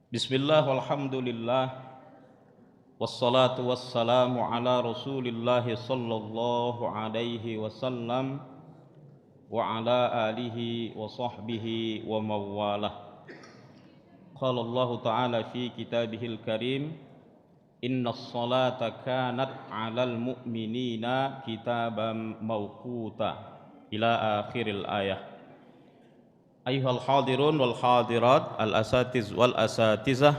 Bismillah walhamdulillah wassalatu wassalamu ala Rasulillah sallallahu alaihi wasallam wa ala alihi wa sahbihi wa mawalah. Qala Allah Ta'ala fi kitabihil karim, innas salata kanat 'alal mu'minina kitaban mawquta ila akhiril ayah. Ayyuhal hadirun wal hadirat, al asatiz wal asatizah,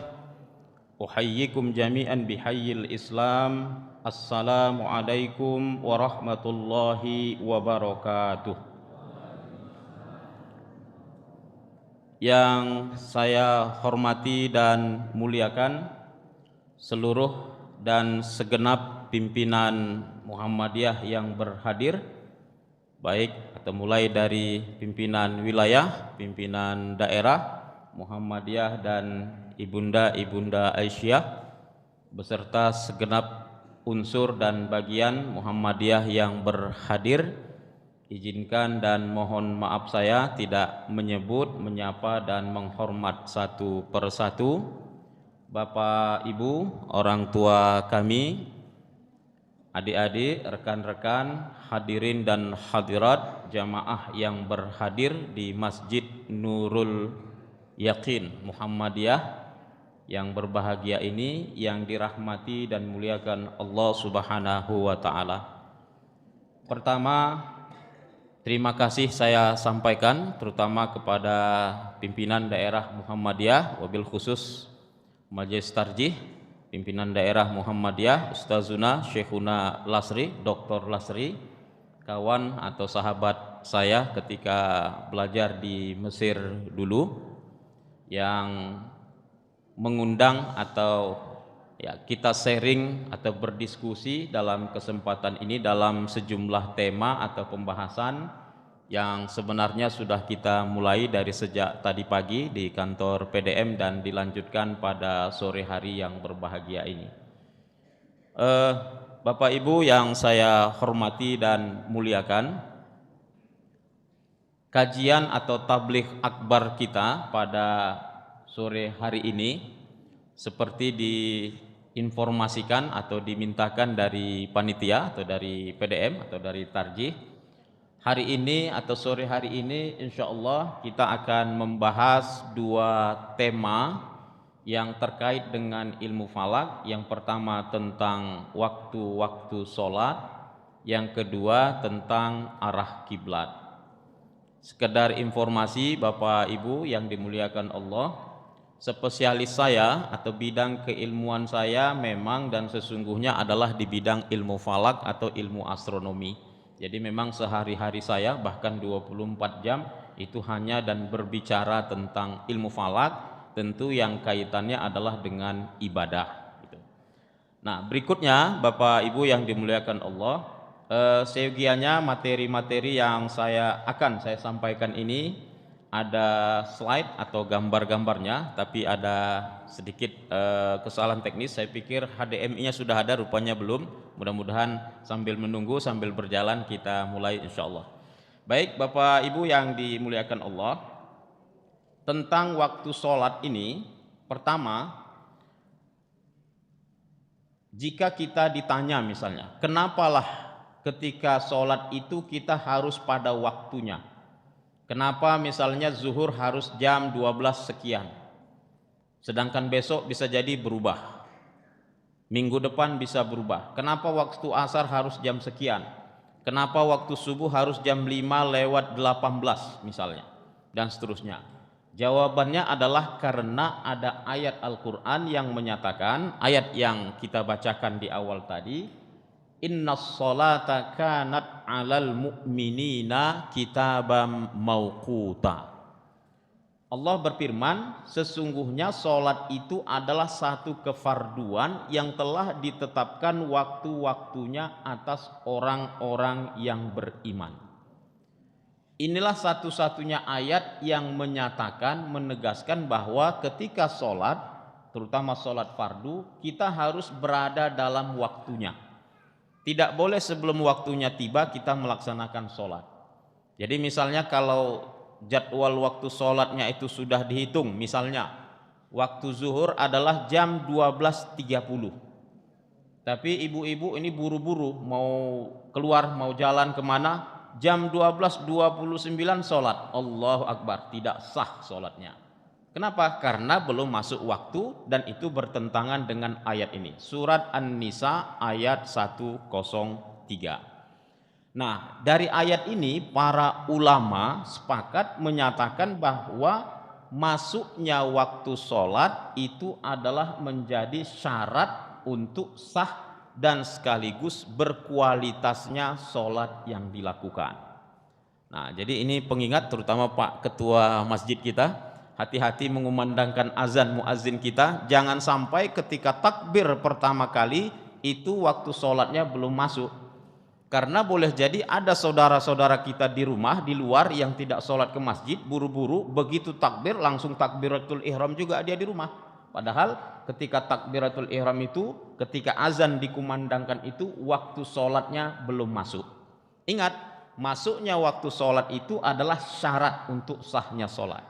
uhayyikum jami'an bihayyil Islam. Assalamu alaikum warahmatullahi wabarakatuh. Yang saya hormati dan muliakan seluruh dan segenap pimpinan Muhammadiyah yang berhadir, baik atau mulai dari pimpinan wilayah, pimpinan daerah Muhammadiyah dan ibunda-ibunda Aisyah, beserta segenap unsur dan bagian Muhammadiyah yang berhadir. Izinkan dan mohon maaf saya tidak menyebut, menyapa dan menghormat satu persatu Bapak Ibu, orang tua kami, adik-adik, rekan-rekan, hadirin dan hadirat, jamaah yang berhadir di Masjid Nurul Yakin Muhammadiyah yang berbahagia ini, yang dirahmati dan muliakan Allah Subhanahu wa Ta'ala. Pertama, terima kasih saya sampaikan terutama kepada pimpinan daerah Muhammadiyah, wabil khusus Majelis Tarjih pimpinan daerah Muhammadiyah, Ustazuna Syekhuna Lasri, Dr. Lasri, kawan atau sahabat saya ketika belajar di Mesir dulu, yang mengundang atau kita sharing atau berdiskusi dalam kesempatan ini dalam sejumlah tema atau pembahasan yang sebenarnya sudah kita mulai dari sejak tadi pagi di kantor PDM dan dilanjutkan pada sore hari yang berbahagia ini. Bapak Ibu yang saya hormati dan muliakan, kajian atau tabligh akbar kita pada sore hari ini seperti diinformasikan atau dimintakan dari panitia atau dari PDM atau dari Tarjih, hari ini atau sore hari ini insya Allah kita akan membahas dua tema yang terkait dengan ilmu falak. Yang pertama tentang waktu-waktu sholat, yang kedua tentang arah kiblat. Sekedar informasi Bapak Ibu yang dimuliakan Allah, spesialis saya atau bidang keilmuan saya memang dan sesungguhnya adalah di bidang ilmu falak atau ilmu astronomi. Jadi memang sehari-hari saya bahkan 24 jam itu hanya dan berbicara tentang ilmu falak, tentu yang kaitannya adalah dengan ibadah. Nah, berikutnya Bapak Ibu yang dimuliakan Allah, seyogianya materi-materi yang akan saya sampaikan ini ada slide atau gambar-gambarnya, tapi ada sedikit kesalahan teknis. Saya pikir HDMI-nya sudah ada, rupanya belum. Mudah-mudahan sambil menunggu, sambil berjalan kita mulai insyaallah. Baik Bapak Ibu yang dimuliakan Allah, tentang waktu sholat ini, pertama, jika kita ditanya misalnya, kenapalah ketika sholat itu kita harus pada waktunya? Kenapa misalnya zuhur harus jam 12 sekian, sedangkan besok bisa jadi berubah, minggu depan bisa berubah? Kenapa waktu asar harus jam sekian? Kenapa waktu subuh harus jam 5:18 misalnya, dan seterusnya? Jawabannya adalah karena ada ayat Al-Quran yang menyatakan, ayat yang kita bacakan di awal tadi, innas salata kanat 'alal mu'minina kitabam mawquta. Allah berfirman, sesungguhnya salat itu adalah satu kefarduan yang telah ditetapkan waktu-waktunya atas orang-orang yang beriman. Inilah satu-satunya ayat yang menyatakan, menegaskan bahwa ketika salat, terutama salat fardu, kita harus berada dalam waktunya. Tidak boleh sebelum waktunya tiba kita melaksanakan sholat. Jadi misalnya kalau jadwal waktu sholatnya itu sudah dihitung, misalnya Waktu zuhur adalah jam 12.30. Tapi ibu-ibu ini buru-buru mau keluar, mau jalan kemana, jam 12.29 sholat. Allahu Akbar, tidak sah sholatnya. Kenapa? Karena belum masuk waktu dan itu bertentangan dengan ayat ini. Surat An-Nisa ayat 103. Nah, dari ayat ini para ulama sepakat menyatakan bahwa masuknya waktu sholat itu adalah menjadi syarat untuk sah dan sekaligus berkualitasnya sholat yang dilakukan. Nah, jadi ini pengingat terutama Pak Ketua Masjid kita, hati-hati mengumandangkan azan muazzin kita, jangan sampai ketika takbir pertama kali itu waktu sholatnya belum masuk. Karena boleh jadi ada saudara-saudara kita di rumah, di luar yang tidak sholat ke masjid, buru-buru, begitu takbir langsung takbiratul ihram juga dia di rumah. Padahal ketika takbiratul ihram itu, ketika azan dikumandangkan itu, waktu sholatnya belum masuk. Ingat, masuknya waktu sholat itu adalah syarat untuk sahnya sholat.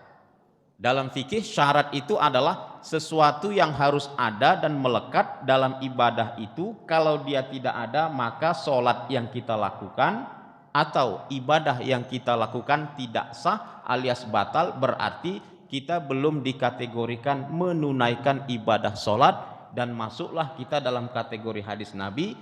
Dalam fikih syarat itu adalah sesuatu yang harus ada dan melekat dalam ibadah itu. Kalau dia tidak ada, maka sholat yang kita lakukan atau ibadah yang kita lakukan tidak sah alias batal, berarti kita belum dikategorikan menunaikan ibadah sholat. Dan masuklah kita dalam kategori hadis Nabi,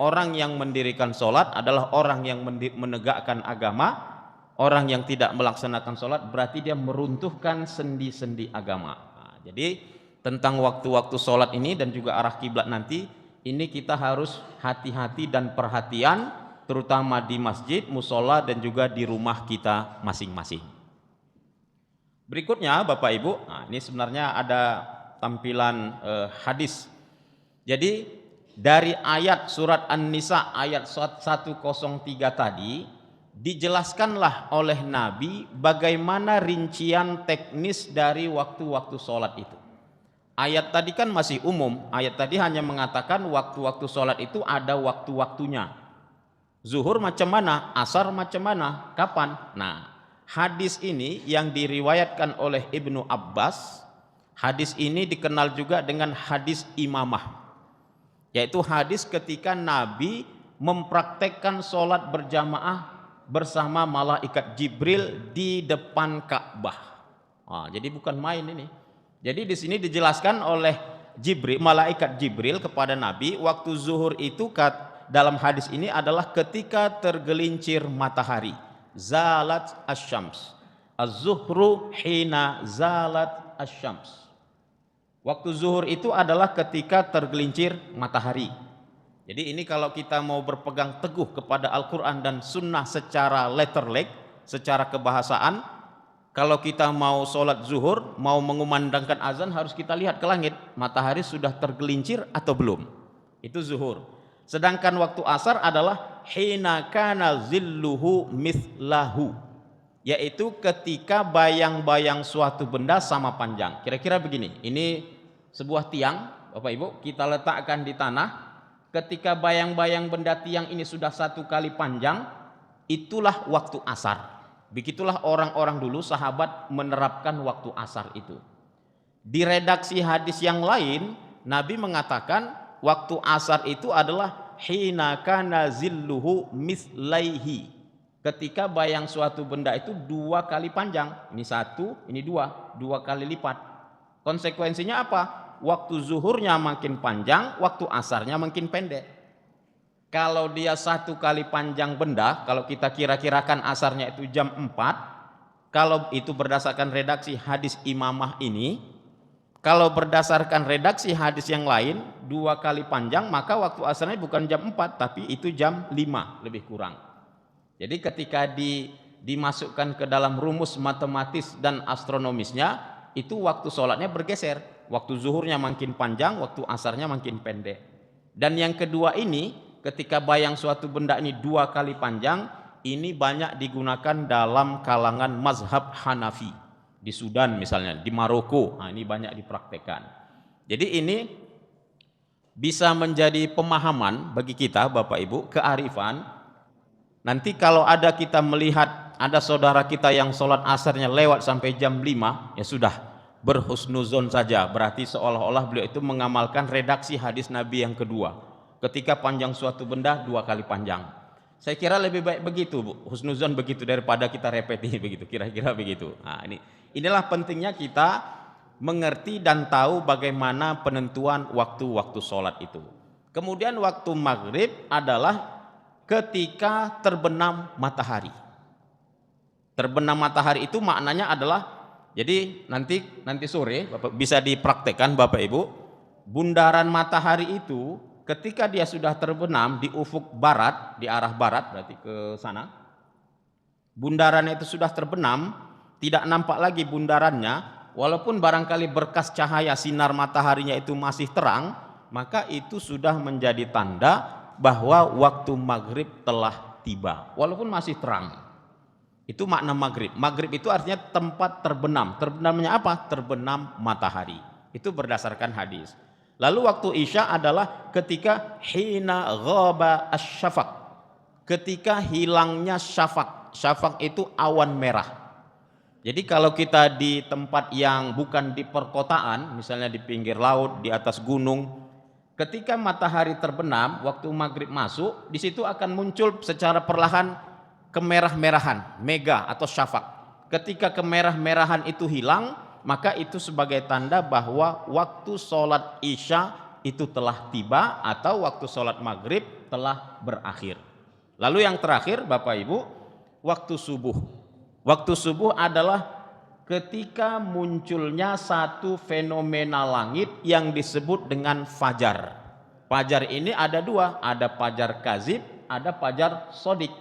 orang yang mendirikan sholat adalah orang yang menegakkan agama. Orang yang tidak melaksanakan sholat berarti dia meruntuhkan sendi-sendi agama. Nah, jadi tentang waktu-waktu sholat ini dan juga arah kiblat nanti, ini kita harus hati-hati dan perhatian, terutama di masjid, musola dan juga di rumah kita masing-masing. Berikutnya Bapak Ibu, nah ini sebenarnya ada tampilan hadis. Jadi dari ayat surat An-Nisa ayat 103 tadi, dijelaskanlah oleh Nabi bagaimana rincian teknis dari waktu-waktu sholat itu. Ayat tadi kan masih umum, ayat tadi hanya mengatakan waktu-waktu sholat itu ada waktu-waktunya. Zuhur macam mana, asar macam mana, kapan. Nah, hadis ini yang diriwayatkan oleh Ibnu Abbas, hadis ini dikenal juga dengan hadis imamah, yaitu hadis ketika Nabi mempraktekkan sholat berjamaah bersama malaikat Jibril di depan Ka'bah. Jadi bukan main ini. Jadi di sini dijelaskan oleh Jibril, malaikat Jibril kepada Nabi, waktu zuhur itu dalam hadis ini adalah ketika tergelincir matahari. Zalat asyams. Az-zuhru hina zalat asyams. Waktu zuhur itu adalah ketika tergelincir matahari. Jadi ini kalau kita mau berpegang teguh kepada Al-Quran dan Sunnah secara letterlek, secara kebahasaan, kalau kita mau sholat zuhur, mau mengumandangkan azan, harus kita lihat ke langit, matahari sudah tergelincir atau belum. Itu zuhur. Sedangkan waktu asar adalah hina kana zilluhu mithlahu, yaitu ketika bayang-bayang suatu benda sama panjang. Kira-kira begini, ini sebuah tiang, Bapak Ibu, kita letakkan di tanah. Ketika bayang-bayang benda tiang ini sudah satu kali panjang, itulah waktu asar. Begitulah orang-orang dulu sahabat menerapkan waktu asar itu. Di redaksi hadis yang lain, Nabi mengatakan waktu asar itu adalah hina kana zilluhu mislaihi. Ketika bayang suatu benda itu dua kali panjang. Ini satu, ini dua kali lipat. Konsekuensinya apa? Waktu zuhurnya makin panjang, waktu asarnya makin pendek. Kalau dia satu kali panjang benda, kalau kita kira-kirakan asarnya itu jam 4, kalau itu berdasarkan redaksi hadis imamah ini, kalau berdasarkan redaksi hadis yang lain, dua kali panjang, maka waktu asarnya bukan jam 4, tapi itu jam 5 lebih kurang. Jadi ketika dimasukkan ke dalam rumus matematis dan astronomisnya, itu waktu sholatnya bergeser. Waktu zuhurnya makin panjang, waktu asarnya makin pendek. Dan yang kedua ini, ketika bayang suatu benda ini dua kali panjang, ini banyak digunakan dalam kalangan mazhab Hanafi. Di Sudan misalnya, di Maroko, ini banyak dipraktekkan. Jadi ini bisa menjadi pemahaman bagi kita Bapak Ibu, kearifan. Nanti kalau ada kita melihat, ada saudara kita yang sholat asarnya lewat sampai jam 5, ya sudah. berhusnuzon saja, berarti seolah-olah beliau itu mengamalkan redaksi hadis Nabi yang kedua. Ketika panjang suatu benda 2 kali panjang. Saya kira lebih baik begitu, Bu. Husnuzon begitu daripada kita repeti begitu, kira-kira begitu. Nah, inilah pentingnya kita mengerti dan tahu bagaimana penentuan waktu-waktu sholat itu. Kemudian waktu maghrib adalah ketika terbenam matahari. Terbenam matahari itu maknanya adalah, jadi nanti sore bisa dipraktekkan Bapak Ibu, bundaran matahari itu ketika dia sudah terbenam di ufuk barat, di arah barat berarti ke sana, bundaran itu sudah terbenam, tidak nampak lagi bundarannya, walaupun barangkali berkas cahaya sinar mataharinya itu masih terang, maka itu sudah menjadi tanda bahwa waktu maghrib telah tiba, walaupun masih terang. Itu makna maghrib. Maghrib itu artinya tempat terbenam. Terbenamnya apa? Terbenam matahari. Itu berdasarkan hadis. Lalu waktu isya adalah ketika hina ghaba asy-syafaq, ketika hilangnya syafaq. Syafaq itu awan merah. Jadi kalau kita di tempat yang bukan di perkotaan, misalnya di pinggir laut, di atas gunung, ketika matahari terbenam, waktu maghrib masuk, di situ akan muncul secara perlahan kemerah-merahan, mega atau syafaq. Ketika kemerah-merahan itu hilang, maka itu sebagai tanda bahwa waktu sholat isya itu telah tiba atau waktu sholat maghrib telah berakhir. Lalu yang terakhir Bapak Ibu, waktu subuh. Waktu subuh adalah ketika munculnya satu fenomena langit yang disebut dengan fajar. Fajar ini ada dua, ada fajar kazib, ada fajar sodik.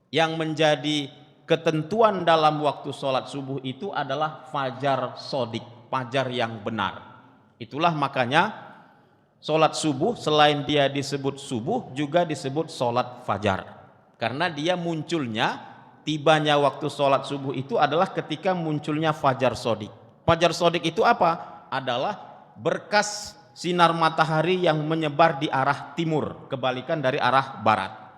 Yang menjadi ketentuan dalam waktu sholat subuh itu adalah fajar sodik, fajar yang benar. Itulah makanya sholat subuh selain dia disebut subuh juga disebut sholat fajar. Karena dia munculnya, tibanya waktu sholat subuh itu adalah ketika munculnya fajar sodik. Fajar sodik itu apa? Adalah berkas sinar matahari yang menyebar di arah timur, kebalikan dari arah barat.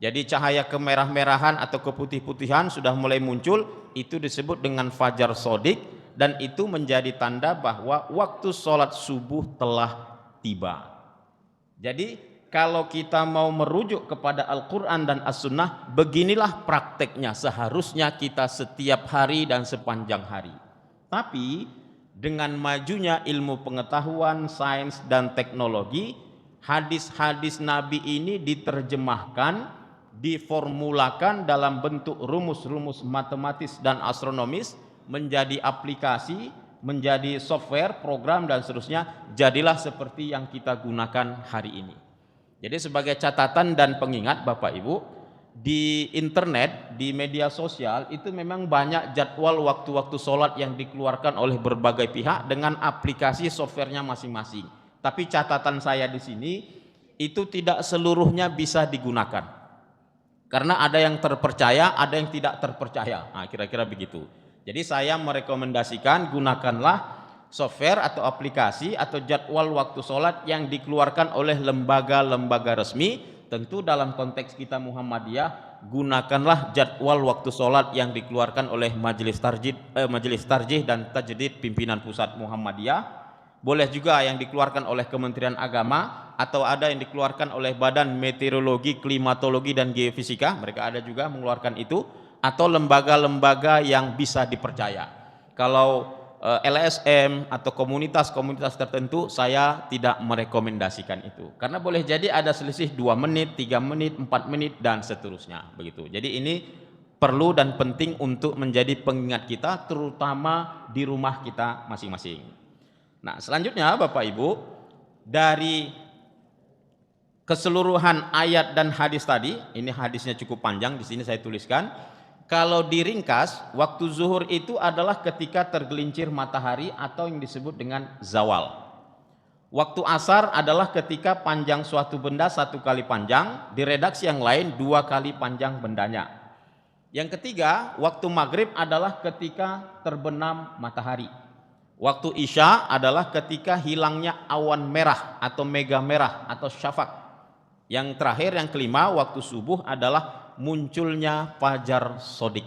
Jadi cahaya kemerah-merahan atau keputih-putihan sudah mulai muncul, itu disebut dengan fajar sodik, dan itu menjadi tanda bahwa waktu sholat subuh telah tiba. Jadi kalau kita mau merujuk kepada Al-Quran dan As-Sunnah, beginilah prakteknya seharusnya kita setiap hari dan sepanjang hari. Tapi dengan majunya ilmu pengetahuan, sains dan teknologi, hadis-hadis Nabi ini diterjemahkan, diformulakan dalam bentuk rumus-rumus matematis dan astronomis, menjadi aplikasi, menjadi software, program dan seterusnya, jadilah seperti yang kita gunakan hari ini. Jadi sebagai catatan dan pengingat Bapak Ibu, di internet, di media sosial itu memang banyak jadwal waktu-waktu sholat yang dikeluarkan oleh berbagai pihak dengan aplikasi softwarenya masing-masing. Tapi catatan saya di sini, itu tidak seluruhnya bisa digunakan. Karena ada yang terpercaya, ada yang tidak terpercaya. Nah, kira-kira begitu. Jadi saya merekomendasikan gunakanlah software atau aplikasi atau jadwal waktu sholat yang dikeluarkan oleh lembaga-lembaga resmi. Tentu dalam konteks kita Muhammadiyah, gunakanlah jadwal waktu sholat yang dikeluarkan oleh Majelis Tarjih dan Tajdid Pimpinan Pusat Muhammadiyah. Boleh juga yang dikeluarkan oleh Kementerian Agama, atau ada yang dikeluarkan oleh Badan Meteorologi, Klimatologi dan Geofisika, mereka ada juga mengeluarkan itu, atau lembaga-lembaga yang bisa dipercaya. Kalau LSM atau komunitas-komunitas tertentu, saya tidak merekomendasikan itu, karena boleh jadi ada selisih 2 menit, 3 menit, 4 menit dan seterusnya begitu. Jadi ini perlu dan penting untuk menjadi pengingat kita, terutama di rumah kita masing-masing. Nah, selanjutnya Bapak Ibu, dari keseluruhan ayat dan hadis tadi, ini hadisnya cukup panjang, di sini saya tuliskan. Kalau diringkas, waktu zuhur itu adalah ketika tergelincir matahari atau yang disebut dengan zawal. Waktu asar adalah ketika panjang suatu benda 1 kali panjang, di redaksi yang lain 2 kali panjang bendanya. Yang ketiga, waktu maghrib adalah ketika terbenam matahari. Waktu isya adalah ketika hilangnya awan merah atau mega merah atau syafaq. Yang terakhir, yang kelima, waktu subuh adalah munculnya fajar sodik.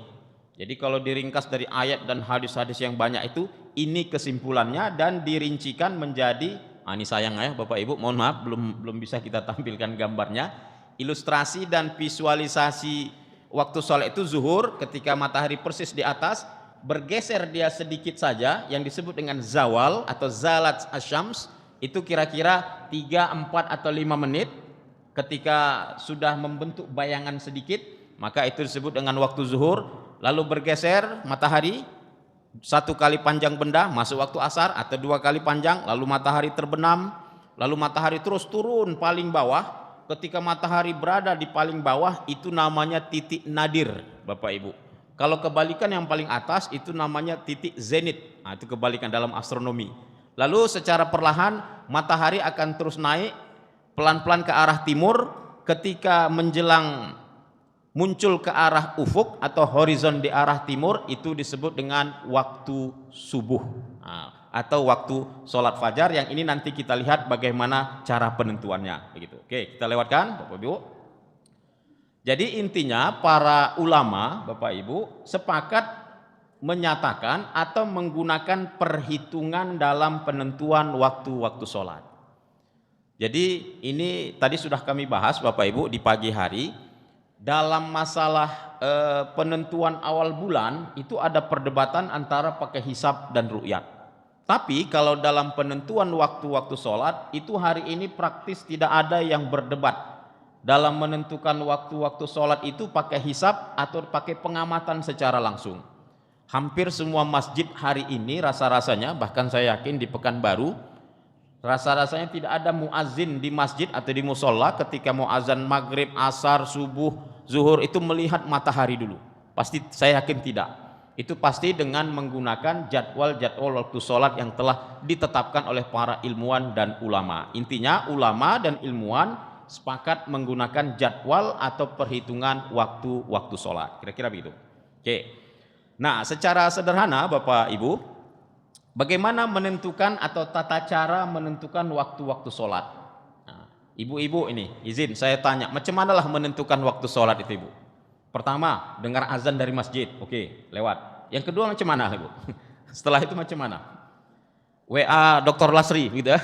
Jadi kalau diringkas dari ayat dan hadis-hadis yang banyak itu, ini kesimpulannya dan dirincikan menjadi, ini sayang ya Bapak Ibu, mohon maaf belum bisa kita tampilkan gambarnya. Ilustrasi dan visualisasi waktu sholat itu zuhur ketika matahari persis di atas, bergeser dia sedikit saja yang disebut dengan zawal atau zalat asyams, itu kira-kira 3, 4 atau 5 menit. Ketika sudah membentuk bayangan sedikit, maka itu disebut dengan waktu zuhur. Lalu bergeser matahari 1 kali panjang benda masuk waktu asar, atau 2 kali panjang, lalu matahari terbenam, lalu matahari terus turun paling bawah. Ketika matahari berada di paling bawah, itu namanya titik nadir Bapak Ibu. Kalau kebalikan yang paling atas itu namanya titik zenit. Itu kebalikan dalam astronomi. Lalu secara perlahan matahari akan terus naik pelan-pelan ke arah timur. Ketika menjelang muncul ke arah ufuk atau horizon di arah timur, itu disebut dengan waktu subuh atau waktu sholat fajar, yang ini nanti kita lihat bagaimana cara penentuannya begitu. Oke, kita lewatkan Bapak Ibu. Jadi intinya para ulama Bapak Ibu sepakat menyatakan atau menggunakan perhitungan dalam penentuan waktu-waktu sholat. Jadi ini tadi sudah kami bahas Bapak Ibu di pagi hari. Dalam masalah penentuan awal bulan itu ada perdebatan antara pakai hisab dan ru'yat. Tapi kalau dalam penentuan waktu-waktu sholat itu hari ini praktis tidak ada yang berdebat. Dalam menentukan waktu-waktu sholat itu pakai hisab atau pakai pengamatan secara langsung. Hampir semua masjid hari ini rasa-rasanya, bahkan saya yakin di Pekanbaru, rasa-rasanya tidak ada muazin di masjid atau di musola ketika mau azan maghrib, asar, subuh, zuhur itu melihat matahari dulu. Pasti saya yakin tidak. Itu pasti dengan menggunakan jadwal-jadwal waktu sholat yang telah ditetapkan oleh para ilmuwan dan ulama. Intinya ulama dan ilmuwan sepakat menggunakan jadwal atau perhitungan waktu-waktu sholat. Kira-kira begitu. Oke. Nah, secara sederhana Bapak Ibu, bagaimana menentukan atau tata cara menentukan waktu-waktu sholat? Nah, ibu-ibu ini, izin saya tanya, macam manalah menentukan waktu sholat itu Ibu? Pertama, dengar azan dari masjid, oke, lewat. Yang kedua macam mana Ibu? Setelah itu macam mana? WA Dr. Lasri gitu ya,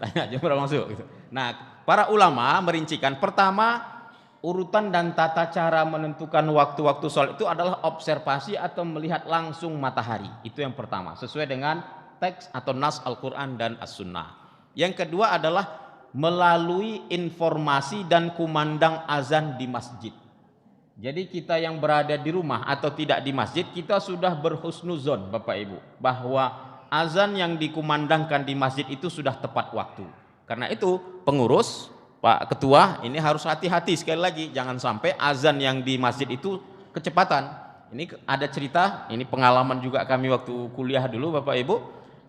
tanya aja berapa masuk gitu. Nah, para ulama merincikan, pertama, urutan dan tata cara menentukan waktu-waktu sholat itu adalah observasi atau melihat langsung matahari. Itu yang pertama, sesuai dengan teks atau nas Al-Quran dan As-Sunnah. Yang kedua adalah melalui informasi dan kumandang azan di masjid. Jadi kita yang berada di rumah atau tidak di masjid, kita sudah berhusnuzon Bapak Ibu, bahwa azan yang dikumandangkan di masjid itu sudah tepat waktu. Karena itu pengurus, Pak Ketua, ini harus hati-hati sekali lagi, jangan sampai azan yang di masjid itu kecepatan. Ini ada cerita, ini pengalaman juga kami waktu kuliah dulu Bapak Ibu,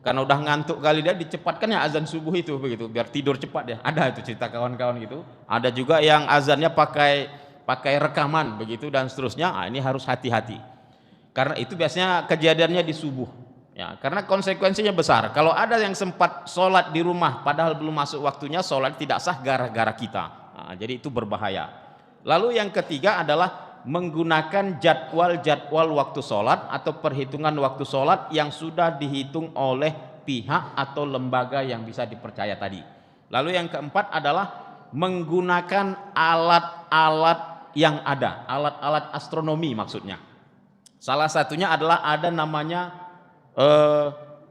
karena udah ngantuk kali dia dicepatkan ya azan subuh itu begitu, biar tidur cepat ya. Ada itu cerita kawan-kawan gitu. Ada juga yang azannya pakai rekaman begitu dan seterusnya. Ini harus hati-hati. Karena itu biasanya kejadiannya di subuh. Ya, karena konsekuensinya besar. Kalau ada yang sempat sholat di rumah padahal belum masuk waktunya, sholat tidak sah gara-gara kita. Jadi itu berbahaya. Lalu yang ketiga adalah menggunakan jadwal-jadwal waktu sholat atau perhitungan waktu sholat yang sudah dihitung oleh pihak atau lembaga yang bisa dipercaya tadi. Lalu yang keempat adalah menggunakan alat-alat yang ada, alat-alat astronomi maksudnya. Salah satunya adalah ada namanya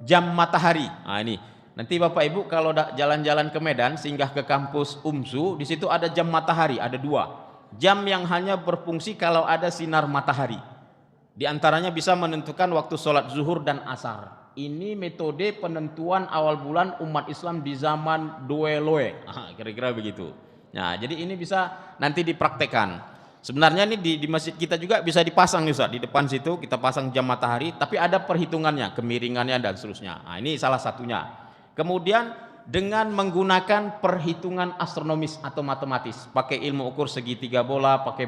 jam matahari. Ini nanti Bapak Ibu kalau jalan-jalan ke Medan, singgah ke kampus UMSU, di situ ada jam matahari, ada 2 jam yang hanya berfungsi kalau ada sinar matahari. Di antaranya bisa menentukan waktu sholat zuhur dan asar. Ini metode penentuan awal bulan umat Islam di zaman Doeloe, kira-kira begitu. Nah, jadi ini bisa nanti dipraktekkan. Sebenarnya ini di masjid kita juga bisa dipasang Ustaz, di depan situ kita pasang jam matahari, tapi ada perhitungannya, kemiringannya dan seterusnya. Ini salah satunya. Kemudian dengan menggunakan perhitungan astronomis atau matematis, pakai ilmu ukur segitiga bola, pakai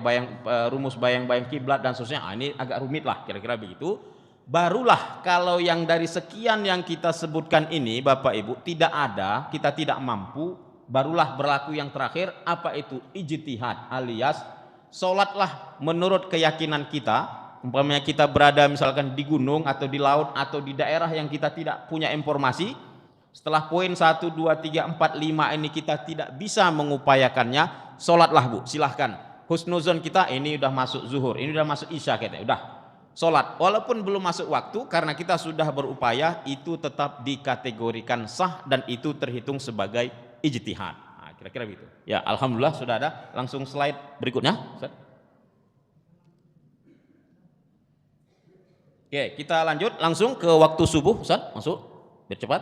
rumus bayang-bayang kiblat dan seterusnya. Ini agak rumit lah, kira-kira begitu. Barulah kalau yang dari sekian yang kita sebutkan ini Bapak Ibu tidak ada, kita tidak mampu, barulah berlaku yang terakhir, apa itu ijtihad, alias sholatlah menurut keyakinan kita umpamanya kita berada misalkan di gunung atau di laut atau di daerah yang kita tidak punya informasi, setelah poin 1, 2, 3, 4, 5 ini kita tidak bisa mengupayakannya, sholatlah Bu, silahkan. Husnuzon kita ini udah masuk zuhur, ini udah masuk isya, kita udah sholat. Walaupun belum masuk waktu, karena kita sudah berupaya, itu tetap dikategorikan sah dan itu terhitung sebagai ijtihad. Nah, kira-kira begitu. Ya, alhamdulillah sudah ada. Langsung slide berikutnya. Oke, kita lanjut langsung ke waktu subuh, Ustaz. Masuk, biar cepat.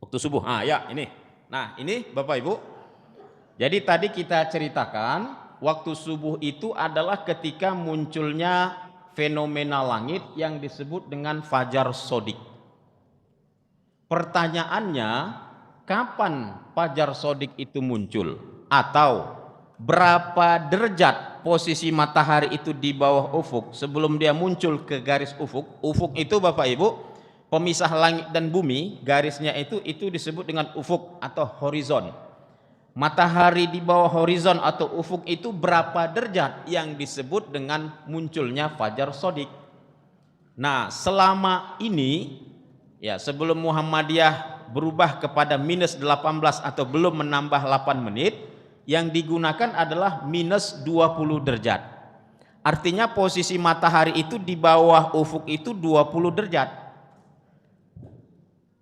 Waktu subuh. Ya, ini. Nah, ini Bapak Ibu. Jadi tadi kita ceritakan waktu subuh itu adalah ketika munculnya fenomena langit yang disebut dengan fajar sodik. Pertanyaannya, kapan fajar sodik itu muncul? Atau berapa derajat posisi matahari itu di bawah ufuk sebelum dia muncul ke garis ufuk? Ufuk itu Bapak Ibu, pemisah langit dan bumi, garisnya itu disebut dengan ufuk atau horizon. Matahari di bawah horizon atau ufuk itu berapa derajat yang disebut dengan munculnya fajar sodik. Nah, selama ini ya, sebelum Muhammadiyah berubah kepada minus 18 atau belum menambah 8 menit, yang digunakan adalah minus 20 derajat. Artinya posisi matahari itu di bawah ufuk itu 20 derajat.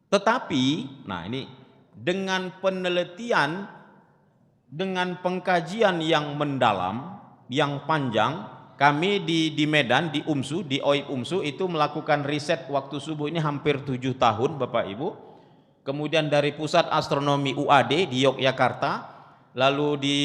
Tetapi, nah ini dengan penelitian, dengan pengkajian yang mendalam, yang panjang, kami di Medan, di UMSU, di OIP UMSU itu melakukan riset waktu subuh ini hampir 7 tahun Bapak Ibu. Kemudian dari Pusat Astronomi UAD di Yogyakarta, lalu di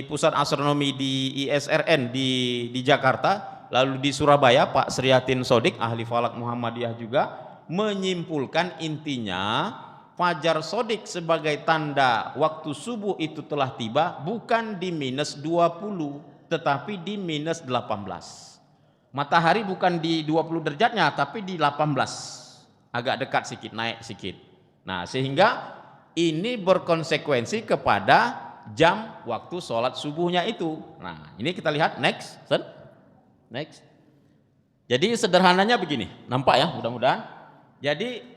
Pusat Astronomi di ISRN di Jakarta, lalu di Surabaya Pak Sriatin Sodik, ahli falak Muhammadiyah juga, menyimpulkan intinya fajar sodik sebagai tanda waktu subuh itu telah tiba bukan di minus 20 tetapi di minus 18. Matahari bukan di 20 derajatnya tapi di 18, agak dekat sedikit, naik sedikit. Nah, sehingga ini berkonsekuensi kepada jam waktu sholat subuhnya itu. Nah, ini kita lihat next. Jadi sederhananya begini, nampak ya mudah-mudahan. Jadi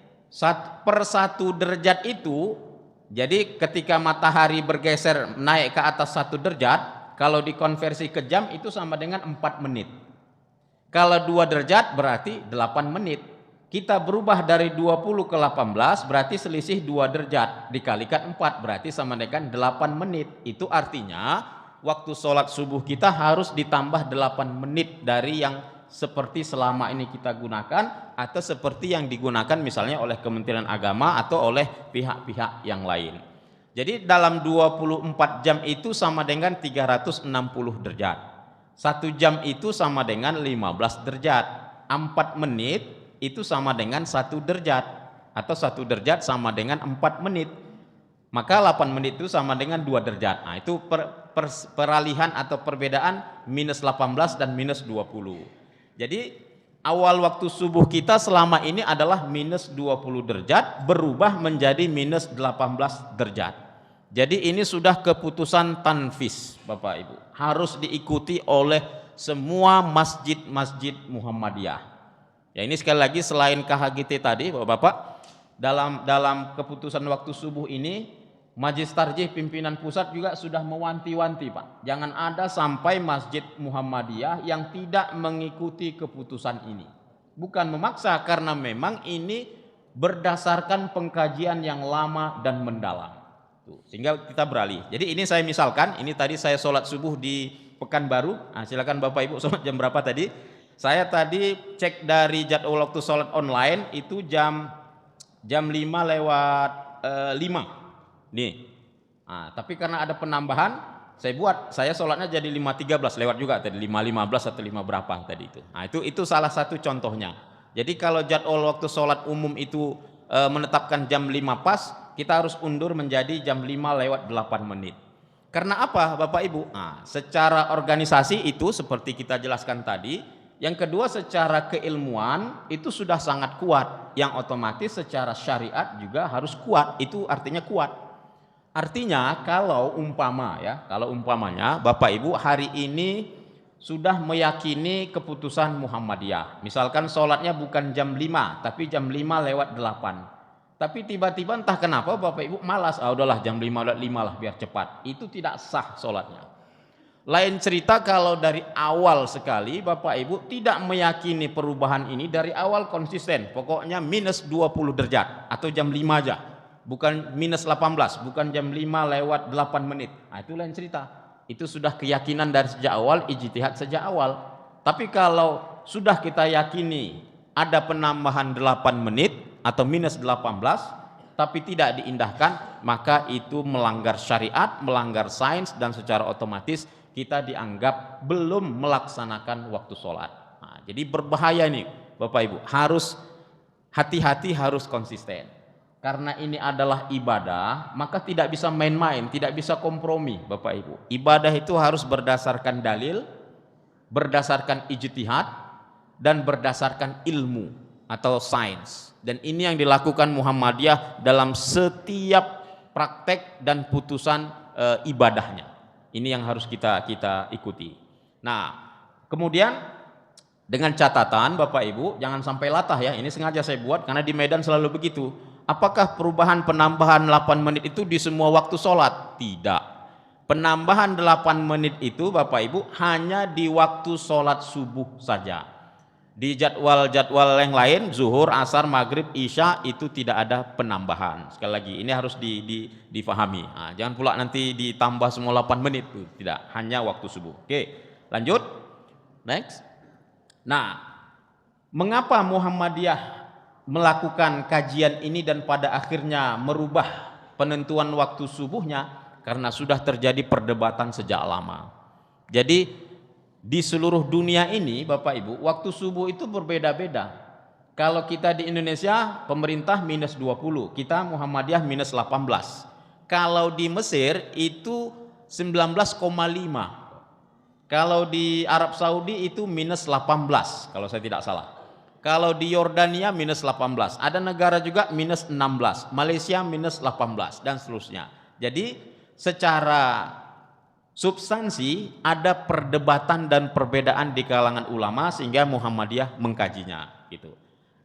per 1 derajat itu, jadi ketika matahari bergeser naik ke atas 1 derajat, kalau dikonversi ke jam itu sama dengan 4 menit. Kalau 2 derajat berarti 8 menit. Kita berubah dari 20 ke 18 berarti selisih 2 derajat dikalikan 4 berarti sama dengan 8 menit. Itu artinya waktu sholat subuh kita harus ditambah 8 menit dari yang seperti selama ini kita gunakan atau seperti yang digunakan misalnya oleh Kementerian Agama atau oleh pihak-pihak yang lain. Jadi dalam 24 jam itu sama dengan 360 derajat. 1 jam itu sama dengan 15 derajat. 4 menit itu sama dengan 1 derajat atau 1 derajat sama dengan 4 menit. Maka 8 menit itu sama dengan 2 derajat. Nah, itu peralihan atau perbedaan minus 18 dan minus 20. Jadi awal waktu subuh kita selama ini adalah minus 20 derajat berubah menjadi minus 18 derajat. Jadi ini sudah keputusan tanfis Bapak Ibu. Harus diikuti oleh semua masjid-masjid Muhammadiyah. Ya, ini sekali lagi selain KHGT tadi Bapak-Bapak, dalam keputusan waktu subuh ini Majelis Tarjih pimpinan pusat juga sudah mewanti-wanti Pak, jangan ada sampai masjid Muhammadiyah yang tidak mengikuti keputusan ini. Bukan memaksa, karena memang ini berdasarkan pengkajian yang lama dan mendalam. Sehingga kita beralih. Jadi ini saya misalkan, ini tadi saya sholat subuh di Pekanbaru. Nah, silakan Bapak Ibu sholat jam berapa tadi? Saya tadi cek dari jadwal waktu sholat online itu jam 5 lewat 5. Nih, nah, tapi karena ada penambahan, saya sholatnya jadi 5.13 lewat juga tadi 5.15 atau 5 berapa tadi itu. Nah, itu salah satu contohnya. Jadi kalau jadwal waktu sholat umum itu menetapkan jam 5 pas, kita harus undur menjadi jam 5 lewat 8 menit. Karena apa Bapak Ibu? Nah, secara organisasi itu seperti kita jelaskan tadi. Yang kedua, secara keilmuan itu sudah sangat kuat, yang otomatis secara syariat juga harus kuat. Itu artinya kuat. Artinya kalau umpamanya Bapak Ibu hari ini sudah meyakini keputusan Muhammadiyah. Misalkan sholatnya bukan jam 5, tapi jam 5 lewat 8. Tapi tiba-tiba entah kenapa Bapak Ibu malas, udahlah jam 5 lewat 5 lah biar cepat. Itu tidak sah sholatnya. Lain cerita kalau dari awal sekali Bapak Ibu tidak meyakini perubahan ini, dari awal konsisten, pokoknya minus 20 derajat atau jam 5 aja, bukan minus 18, bukan jam 5 lewat 8 menit. Nah, itu lain cerita. Itu sudah keyakinan dari sejak awal, ijtihad sejak awal. Tapi kalau sudah kita yakini ada penambahan 8 menit atau minus 18 tapi tidak diindahkan, maka itu melanggar syariat, melanggar sains, dan secara otomatis kita dianggap belum melaksanakan waktu sholat. Nah, jadi berbahaya nih Bapak Ibu, harus hati-hati, harus konsisten. Karena ini adalah ibadah, maka tidak bisa main-main, tidak bisa kompromi Bapak Ibu. Ibadah itu harus berdasarkan dalil, berdasarkan ijtihad, dan berdasarkan ilmu atau sains. Dan ini yang dilakukan Muhammadiyah dalam setiap praktek dan putusan ibadahnya. Ini yang harus kita ikuti. Nah, kemudian dengan catatan Bapak Ibu, jangan sampai latah ya. Ini sengaja saya buat karena di Medan selalu begitu. Apakah perubahan penambahan 8 menit itu di semua waktu sholat? Tidak. Penambahan 8 menit itu Bapak Ibu hanya di waktu sholat subuh saja. Di jadwal-jadwal yang lain, zuhur, asar, maghrib, isya, itu tidak ada penambahan. Sekali lagi, ini harus difahami. Nah, jangan pula nanti ditambah semua 8 menit. Tidak, hanya waktu subuh. Oke, lanjut. Next. Nah, mengapa Muhammadiyah melakukan kajian ini dan pada akhirnya merubah penentuan waktu subuhnya? Karena sudah terjadi perdebatan sejak lama. Jadi di seluruh dunia ini Bapak Ibu, waktu subuh itu berbeda-beda. Kalau kita di Indonesia, pemerintah minus 20, kita Muhammadiyah minus 18. Kalau di Mesir itu 19,5. Kalau di Arab Saudi itu minus 18 kalau saya tidak salah. Kalau di Yordania minus 18. Ada negara juga minus 16, Malaysia minus 18 dan seterusnya. Jadi secara substansi ada perdebatan dan perbedaan di kalangan ulama sehingga Muhammadiyah mengkajinya gitu.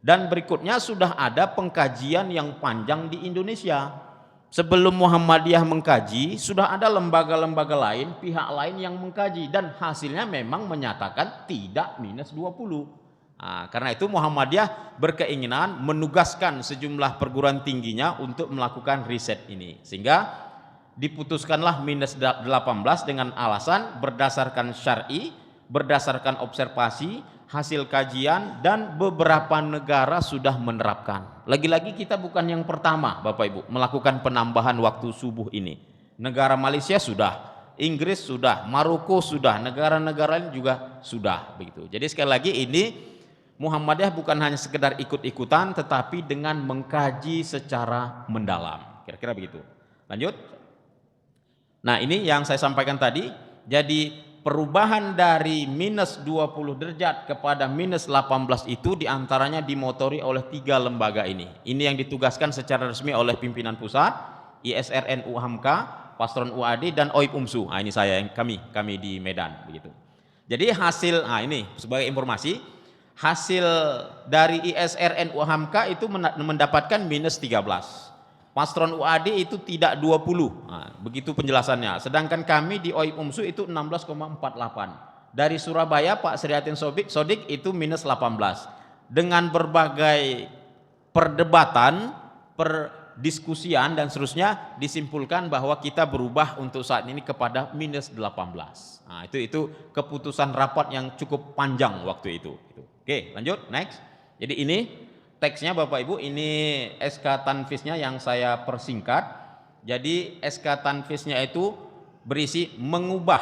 Dan berikutnya sudah ada pengkajian yang panjang di Indonesia. Sebelum Muhammadiyah mengkaji, sudah ada lembaga-lembaga lain, pihak lain yang mengkaji dan hasilnya memang menyatakan tidak minus 20. Nah, karena itu Muhammadiyah berkeinginan menugaskan sejumlah perguruan tingginya untuk melakukan riset ini. Sehingga diputuskanlah minus 18 dengan alasan berdasarkan syar'i, berdasarkan observasi, hasil kajian, dan beberapa negara sudah menerapkan. Lagi-lagi kita bukan yang pertama Bapak Ibu melakukan penambahan waktu subuh ini. Negara Malaysia sudah, Inggris sudah, Maroko sudah, negara-negara lain juga sudah begitu. Jadi sekali lagi ini Muhammadiyah bukan hanya sekedar ikut-ikutan tetapi dengan mengkaji secara mendalam. Kira-kira begitu. Lanjut. Nah, ini yang saya sampaikan tadi. Jadi perubahan dari minus 20 derajat kepada minus 18 itu diantaranya dimotori oleh 3 lembaga ini. Ini yang ditugaskan secara resmi oleh pimpinan pusat, ISRN UHAMKA, Pastron UAD, dan OIP UMSU. Nah, ini saya, kami di Medan begitu. Jadi hasil, ini sebagai informasi, hasil dari ISRN UHAMKA itu mendapatkan minus 13. Pastron UAD itu tidak 20. Nah, begitu penjelasannya. Sedangkan kami di OIP UMSU itu 16,48. Dari Surabaya Pak Sriatin Sodik itu minus 18. Dengan berbagai perdebatan, perdiskusian dan seterusnya disimpulkan bahwa kita berubah untuk saat ini kepada minus 18. Nah, itu keputusan rapat yang cukup panjang waktu itu. Oke, lanjut, next. Jadi ini teksnya Bapak Ibu, ini SK Tanfisnya yang saya persingkat. Jadi SK Tanfisnya itu berisi mengubah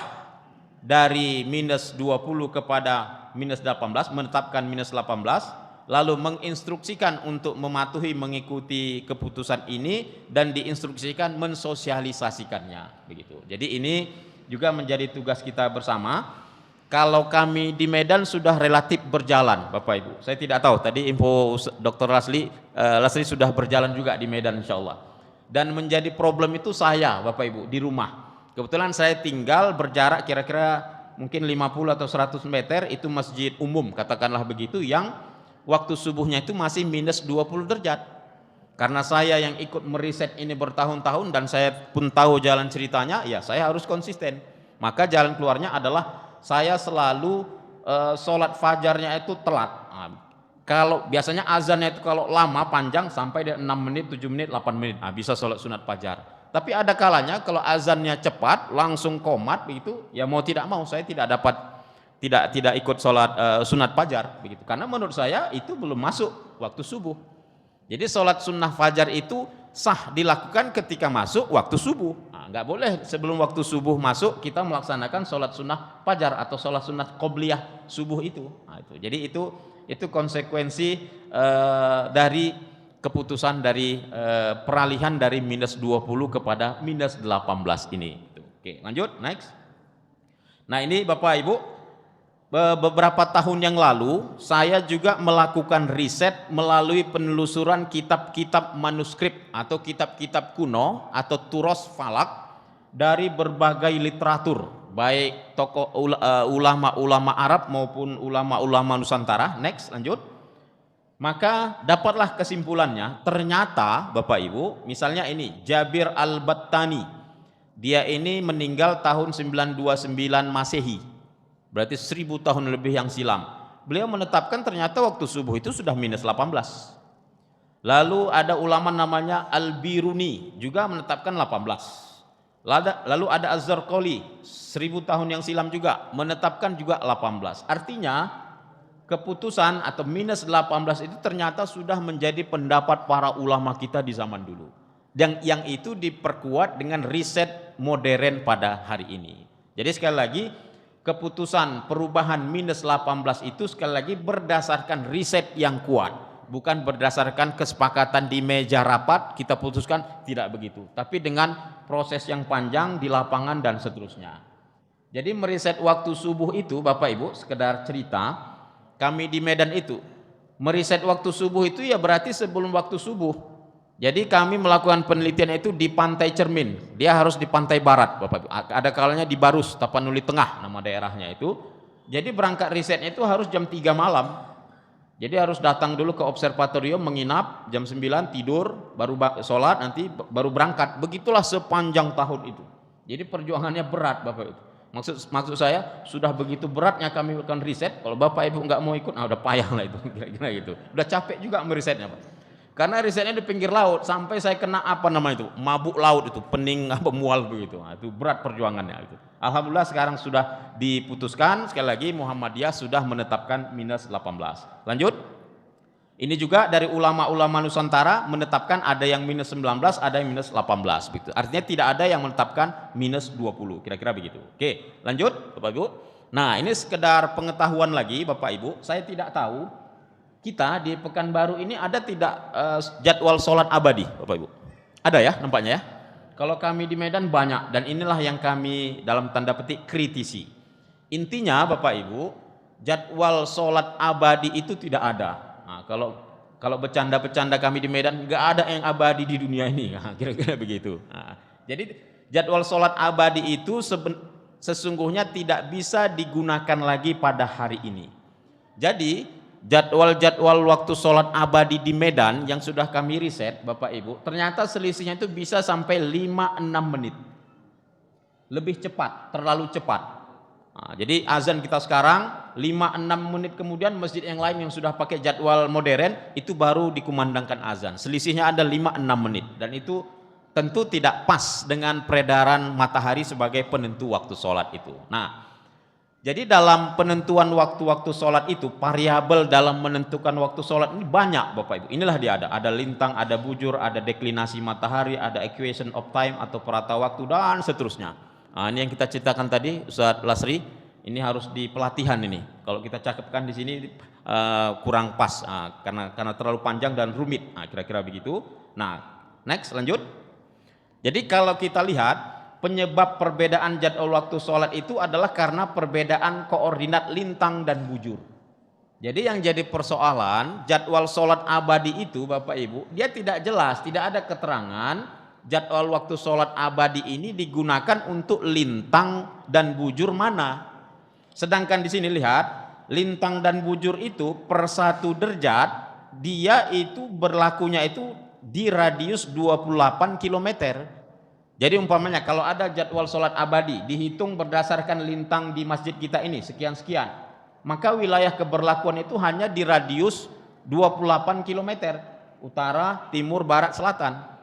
dari minus 20 kepada minus 18, menetapkan minus 18, lalu menginstruksikan untuk mematuhi mengikuti keputusan ini dan diinstruksikan mensosialisasikannya begitu. Jadi ini juga menjadi tugas kita bersama. Kalau kami di Medan sudah relatif berjalan Bapak Ibu. Saya tidak tahu, tadi info Dr. Lasli sudah berjalan juga di Medan insya Allah. Dan menjadi problem itu saya Bapak Ibu di rumah. Kebetulan saya tinggal berjarak kira-kira mungkin 50 atau 100 meter itu masjid umum, katakanlah begitu, yang waktu subuhnya itu masih minus 20 derajat. Karena saya yang ikut meriset ini bertahun-tahun dan saya pun tahu jalan ceritanya, ya saya harus konsisten. Maka jalan keluarnya adalah saya selalu sholat fajarnya itu telat. Kalau biasanya azannya itu kalau lama panjang sampai 6 menit, 7 menit, 8 menit, bisa sholat sunat fajar. Tapi ada kalanya kalau azannya cepat langsung qomat begitu, ya mau tidak mau saya tidak dapat tidak ikut sholat sunat fajar begitu. Karena menurut saya itu belum masuk waktu subuh. Jadi sholat sunnah fajar itu sah dilakukan ketika masuk waktu subuh. Nggak boleh sebelum waktu subuh masuk kita melaksanakan sholat sunnah fajar atau sholat sunnah qobliyah subuh itu. Jadi itu konsekuensi dari keputusan dari peralihan dari minus 20 kepada minus 18 ini. Oke, lanjut, next. Nah ini Bapak Ibu, beberapa tahun yang lalu saya juga melakukan riset melalui penelusuran kitab-kitab manuskrip atau kitab-kitab kuno atau turos falak dari berbagai literatur, baik tokoh ulama-ulama Arab maupun ulama-ulama Nusantara. Next, lanjut. Maka dapatlah kesimpulannya, ternyata Bapak Ibu, misalnya ini Jabir Al-Battani, dia ini meninggal tahun 929 Masehi, berarti 1000 tahun lebih yang silam. Beliau menetapkan ternyata waktu subuh itu sudah minus 18. Lalu ada ulama namanya Al-Biruni juga menetapkan 18. Lalu ada Az-Zarqali 1000 tahun yang silam juga menetapkan juga 18. Artinya keputusan atau minus 18 itu ternyata sudah menjadi pendapat para ulama kita di zaman dulu. Yang itu diperkuat dengan riset modern pada hari ini. Jadi sekali lagi keputusan perubahan minus 18 itu sekali lagi berdasarkan riset yang kuat. Bukan berdasarkan kesepakatan di meja rapat kita putuskan, tidak begitu. Tapi dengan proses yang panjang di lapangan dan seterusnya. Jadi meriset waktu subuh itu Bapak Ibu sekedar cerita. Kami di Medan itu meriset waktu subuh itu ya berarti sebelum waktu subuh. Jadi kami melakukan penelitian itu di Pantai Cermin. Dia harus di pantai barat Bapak Ibu. Ada kalanya di Barus, Tapanuli Tengah nama daerahnya itu. Jadi berangkat risetnya itu harus jam 3 malam. Jadi harus datang dulu ke observatorium, menginap jam 9, tidur, baru sholat, nanti baru berangkat. Begitulah sepanjang tahun itu. Jadi perjuangannya berat Bapak Ibu. Maksud saya sudah begitu beratnya kami melakukan riset, kalau Bapak Ibu nggak mau ikut, udah payah lah itu, kira-kira gitu. Udah capek juga merisetnya Pak. Karena risetnya di pinggir laut, sampai saya kena apa nama itu, mabuk laut itu, pening apa mual begitu. Itu berat perjuangannya itu. Alhamdulillah sekarang sudah diputuskan, sekali lagi Muhammadiyah sudah menetapkan minus 18. Lanjut. Ini juga dari ulama-ulama Nusantara menetapkan ada yang minus 19, ada yang minus 18 begitu. Artinya tidak ada yang menetapkan minus 20, kira-kira begitu. Oke, lanjut Bapak Ibu. Nah, ini sekedar pengetahuan lagi Bapak Ibu, saya tidak tahu kita di Pekanbaru ini ada tidak jadwal sholat abadi Bapak Ibu. Ada ya nampaknya ya. Kalau kami di Medan banyak, dan inilah yang kami dalam tanda petik kritisi. Intinya Bapak Ibu, jadwal sholat abadi itu tidak ada. Nah, kalau bercanda-bercanda kami di Medan, nggak ada yang abadi di dunia ini, kira-kira begitu. Nah, jadi jadwal sholat abadi itu sesungguhnya tidak bisa digunakan lagi pada hari ini. Jadi jadwal-jadwal waktu sholat abadi di Medan yang sudah kami riset Bapak Ibu, ternyata selisihnya itu bisa sampai 5-6 menit. Lebih cepat, terlalu cepat. Nah, jadi azan kita sekarang 5-6 menit kemudian masjid yang lain yang sudah pakai jadwal modern itu baru dikumandangkan azan. Selisihnya ada 5-6 menit dan itu tentu tidak pas dengan peredaran matahari sebagai penentu waktu sholat itu. Nah, jadi dalam penentuan waktu-waktu sholat itu variabel dalam menentukan waktu sholat ini banyak Bapak Ibu. Inilah dia ada lintang, ada bujur, ada deklinasi matahari, ada equation of time atau perata waktu dan seterusnya. Nah, ini yang kita ceritakan tadi Ustaz Lasri, ini harus di pelatihan ini. Kalau kita cakapkan di sini kurang pas karena terlalu panjang dan rumit. Nah, kira-kira begitu. Nah, next lanjut. Jadi kalau kita lihat penyebab perbedaan jadwal waktu sholat itu adalah karena perbedaan koordinat lintang dan bujur. Jadi yang jadi persoalan jadwal sholat abadi itu Bapak Ibu, dia tidak jelas, tidak ada keterangan jadwal waktu sholat abadi ini digunakan untuk lintang dan bujur mana. Sedangkan di sini lihat, lintang dan bujur itu per 1 derajat dia itu berlakunya itu di radius 28 km. Jadi umpamanya kalau ada jadwal sholat abadi dihitung berdasarkan lintang di masjid kita ini sekian-sekian, maka wilayah keberlakuan itu hanya di radius 28 km, utara, timur, barat, selatan.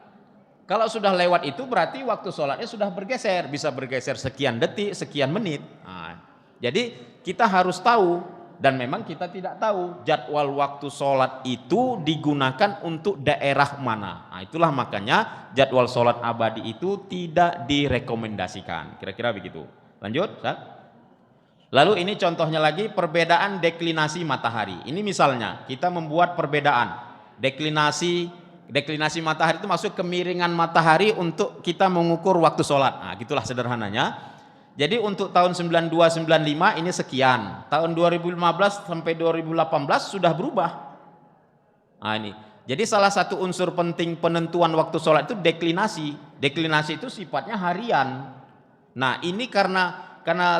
Kalau sudah lewat itu berarti waktu sholatnya sudah bergeser, bisa bergeser sekian detik, sekian menit. Nah, jadi kita harus tahu, dan memang kita tidak tahu jadwal waktu sholat itu digunakan untuk daerah mana. Nah, itulah makanya jadwal sholat abadi itu tidak direkomendasikan. Kira-kira begitu. Lanjut, Ustaz. Lalu ini contohnya lagi perbedaan deklinasi matahari. Ini misalnya kita membuat perbedaan deklinasi matahari itu maksud kemiringan matahari untuk kita mengukur waktu sholat. Nah, gitulah sederhananya. Jadi untuk tahun 92-95 ini sekian, tahun 2015 sampai 2018 sudah berubah. Nah ini, jadi salah satu unsur penting penentuan waktu sholat itu deklinasi. Deklinasi itu sifatnya harian. Nah ini karena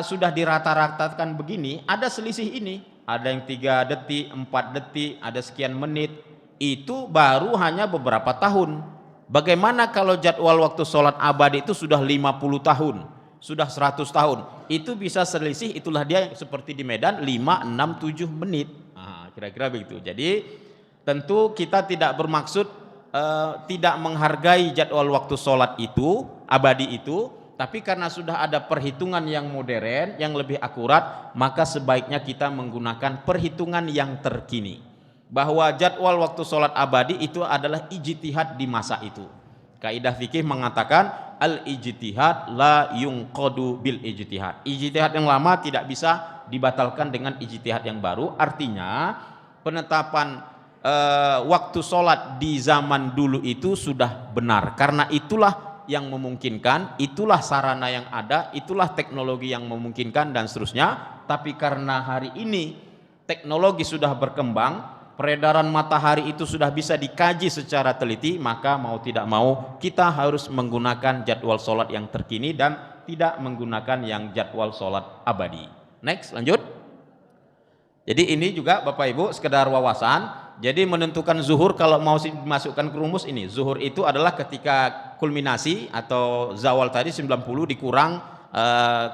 sudah dirata-ratakan begini, ada selisih ini. Ada yang 3 detik, 4 detik, ada sekian menit. Itu baru hanya beberapa tahun. Bagaimana kalau jadwal waktu sholat abadi itu sudah 50 tahun? Sudah 100 tahun, itu bisa selisih, itulah dia seperti di Medan 5, 6, 7 menit. Nah, kira-kira begitu. Jadi tentu kita tidak bermaksud tidak menghargai jadwal waktu sholat itu, abadi itu, tapi karena sudah ada perhitungan yang modern, yang lebih akurat, maka sebaiknya kita menggunakan perhitungan yang terkini. Bahwa jadwal waktu sholat abadi itu adalah ijtihad di masa itu. Kaidah fikih mengatakan al-ijtihad la yunqadu bil ijtihad. Ijtihad yang lama tidak bisa dibatalkan dengan ijtihad yang baru. Artinya penetapan waktu sholat di zaman dulu itu sudah benar. Karena itulah yang memungkinkan, itulah sarana yang ada, itulah teknologi yang memungkinkan dan seterusnya. Tapi karena hari ini teknologi sudah berkembang, peredaran matahari itu sudah bisa dikaji secara teliti, maka mau tidak mau kita harus menggunakan jadwal sholat yang terkini dan tidak menggunakan yang jadwal sholat abadi. Next, lanjut. Jadi ini juga Bapak Ibu sekedar wawasan. Jadi menentukan zuhur kalau mau dimasukkan ke rumus ini, zuhur itu adalah ketika kulminasi atau zawal tadi 90 dikurang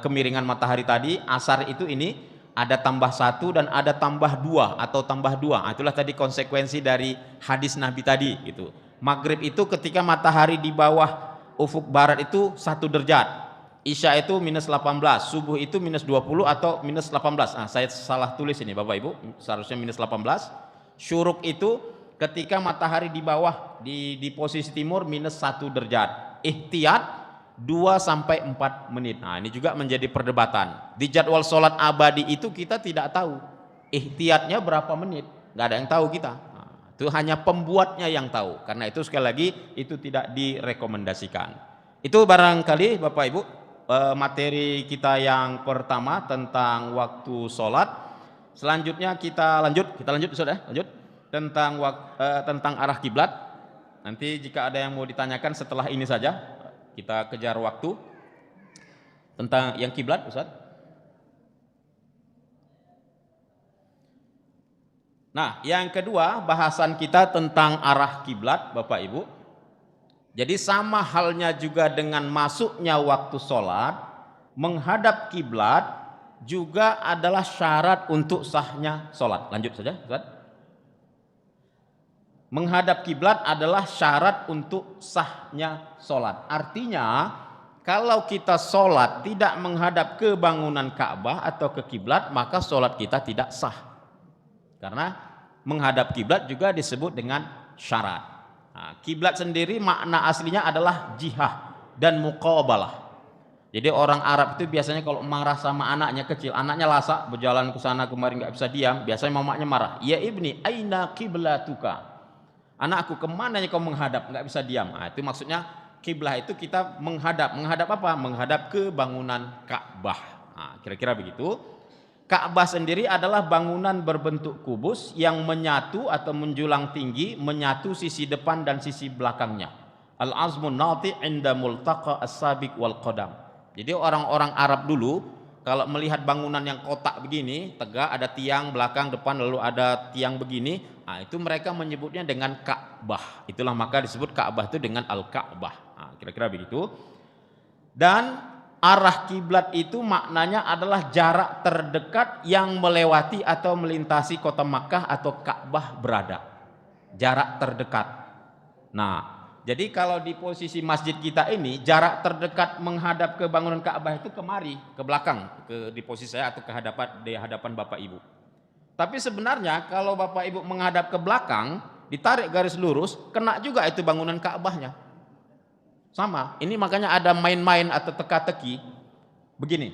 kemiringan matahari tadi, asar itu ini ada tambah 1 dan ada tambah 2 atau tambah 2. Nah, itulah tadi konsekuensi dari hadis Nabi tadi gitu. Maghrib itu ketika matahari di bawah ufuk barat itu 1 derajat. Isya itu minus 18, subuh itu minus 20 atau minus 18. Nah, saya salah tulis ini Bapak Ibu, seharusnya minus 18. Syuruk itu ketika matahari di bawah di posisi timur minus 1 derajat. Ihtiyat 2-4 menit. Nah ini juga menjadi perdebatan. Di jadwal sholat abadi itu kita tidak tahu ihtiyatnya berapa menit, nggak ada yang tahu kita. Nah, itu hanya pembuatnya yang tahu. Karena itu sekali lagi itu tidak direkomendasikan. Itu barangkali Bapak Ibu materi kita yang pertama tentang waktu sholat. Selanjutnya kita lanjut sudah lanjut tentang arah kiblat. Nanti jika ada yang mau ditanyakan setelah ini saja. Kita kejar waktu tentang yang kiblat, Ustaz. Nah, yang kedua bahasan kita tentang arah kiblat, Bapak Ibu. Jadi sama halnya juga dengan masuknya waktu sholat, menghadap kiblat juga adalah syarat untuk sahnya sholat. Lanjut saja, Ustaz. Menghadap kiblat adalah syarat untuk sahnya sholat. Artinya kalau kita sholat tidak menghadap ke bangunan Ka'bah atau ke kiblat, maka sholat kita tidak sah. Karena menghadap kiblat juga disebut dengan syarat. Nah, kiblat sendiri makna aslinya adalah jihah dan muqabalah. Jadi orang Arab itu biasanya kalau marah sama anaknya kecil, anaknya lasak berjalan ke sana kemari nggak bisa diam, biasanya mamanya marah. Ya ibni, aina kiblatuka? Anakku, kemana kau menghadap? Nggak bisa diam. Nah, itu maksudnya kiblah itu kita menghadap apa? Menghadap ke bangunan Ka'bah. Nah, kira-kira begitu. Ka'bah sendiri adalah bangunan berbentuk kubus yang menyatu atau menjulang tinggi, menyatu sisi depan dan sisi belakangnya. Al-azmun nati inda multaqa as-sabiq wal qadam. Jadi orang-orang Arab dulu kalau melihat bangunan yang kotak begini, tegak, ada tiang belakang, depan, lalu ada tiang begini, nah, itu mereka menyebutnya dengan Ka'bah. Itulah maka disebut Ka'bah itu dengan Al-Ka'bah. Nah, kira-kira begitu. Dan arah kiblat itu maknanya adalah jarak terdekat yang melewati atau melintasi kota Makkah atau Ka'bah berada. Jarak terdekat. Nah, jadi kalau di posisi masjid kita ini, jarak terdekat menghadap ke bangunan Ka'bah itu kemari, ke belakang, di posisi saya atau di hadapan Bapak Ibu. Tapi sebenarnya kalau Bapak Ibu menghadap ke belakang, ditarik garis lurus, kena juga itu bangunan Ka'bahnya. Sama, ini makanya ada main-main atau teka-teki. Begini,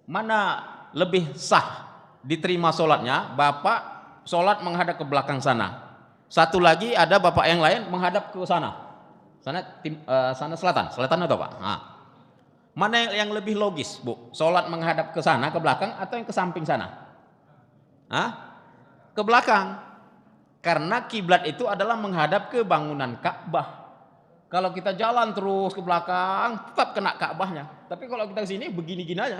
mana lebih sah diterima sholatnya, Bapak sholat menghadap ke belakang sana. Satu lagi ada Bapak yang lain menghadap ke sana. Sana selatan atau Pak? Nah, mana yang lebih logis, Bu? Sholat menghadap ke sana, ke belakang, atau yang ke samping sana? Hah? Ke belakang. Karena kiblat itu adalah menghadap ke bangunan Ka'bah. Kalau kita jalan terus ke belakang, tetap kena Ka'bahnya. Tapi kalau kita ke sini begini-gini aja,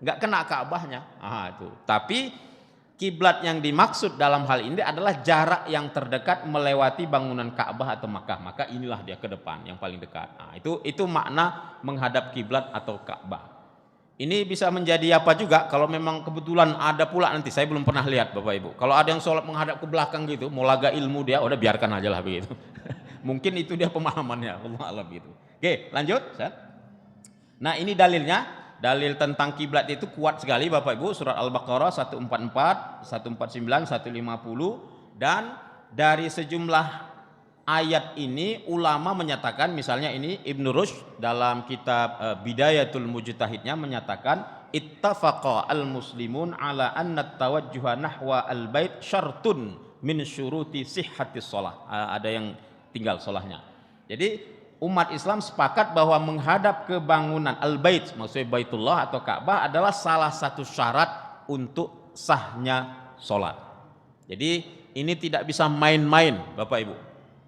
nggak kena Ka'bahnya. Itu. Tapi kiblat yang dimaksud dalam hal ini adalah jarak yang terdekat melewati bangunan Ka'bah atau Makkah. Maka inilah dia ke depan yang paling dekat. Nah, itu makna menghadap kiblat atau Ka'bah. Ini bisa menjadi apa juga kalau memang kebetulan ada pula nanti, saya belum pernah lihat Bapak Ibu. Kalau ada yang sholat menghadap ke belakang gitu, mau laga ilmu dia, udah biarkan aja lah begitu. Mungkin itu dia pemahamannya, Allah alam gitu. Oke, lanjut. Nah, ini dalilnya. Dalil tentang kiblat itu kuat sekali Bapak Ibu, surat Al-Baqarah 144, 149, 150, dan dari sejumlah ayat ini ulama menyatakan, misalnya ini Ibnu Rushd dalam kitab Bidayatul Mujtahidnya menyatakan ittafaqa al-muslimun ala anna tawajjuha nahwa al-bait syartun min syuruti sihhatis shalah. Ada yang tinggal sholahnya. Jadi umat Islam sepakat bahwa menghadap ke bangunan Al-Bait, maksudnya Baitullah atau Ka'bah, adalah salah satu syarat untuk sahnya sholat. Jadi ini tidak bisa main-main Bapak Ibu.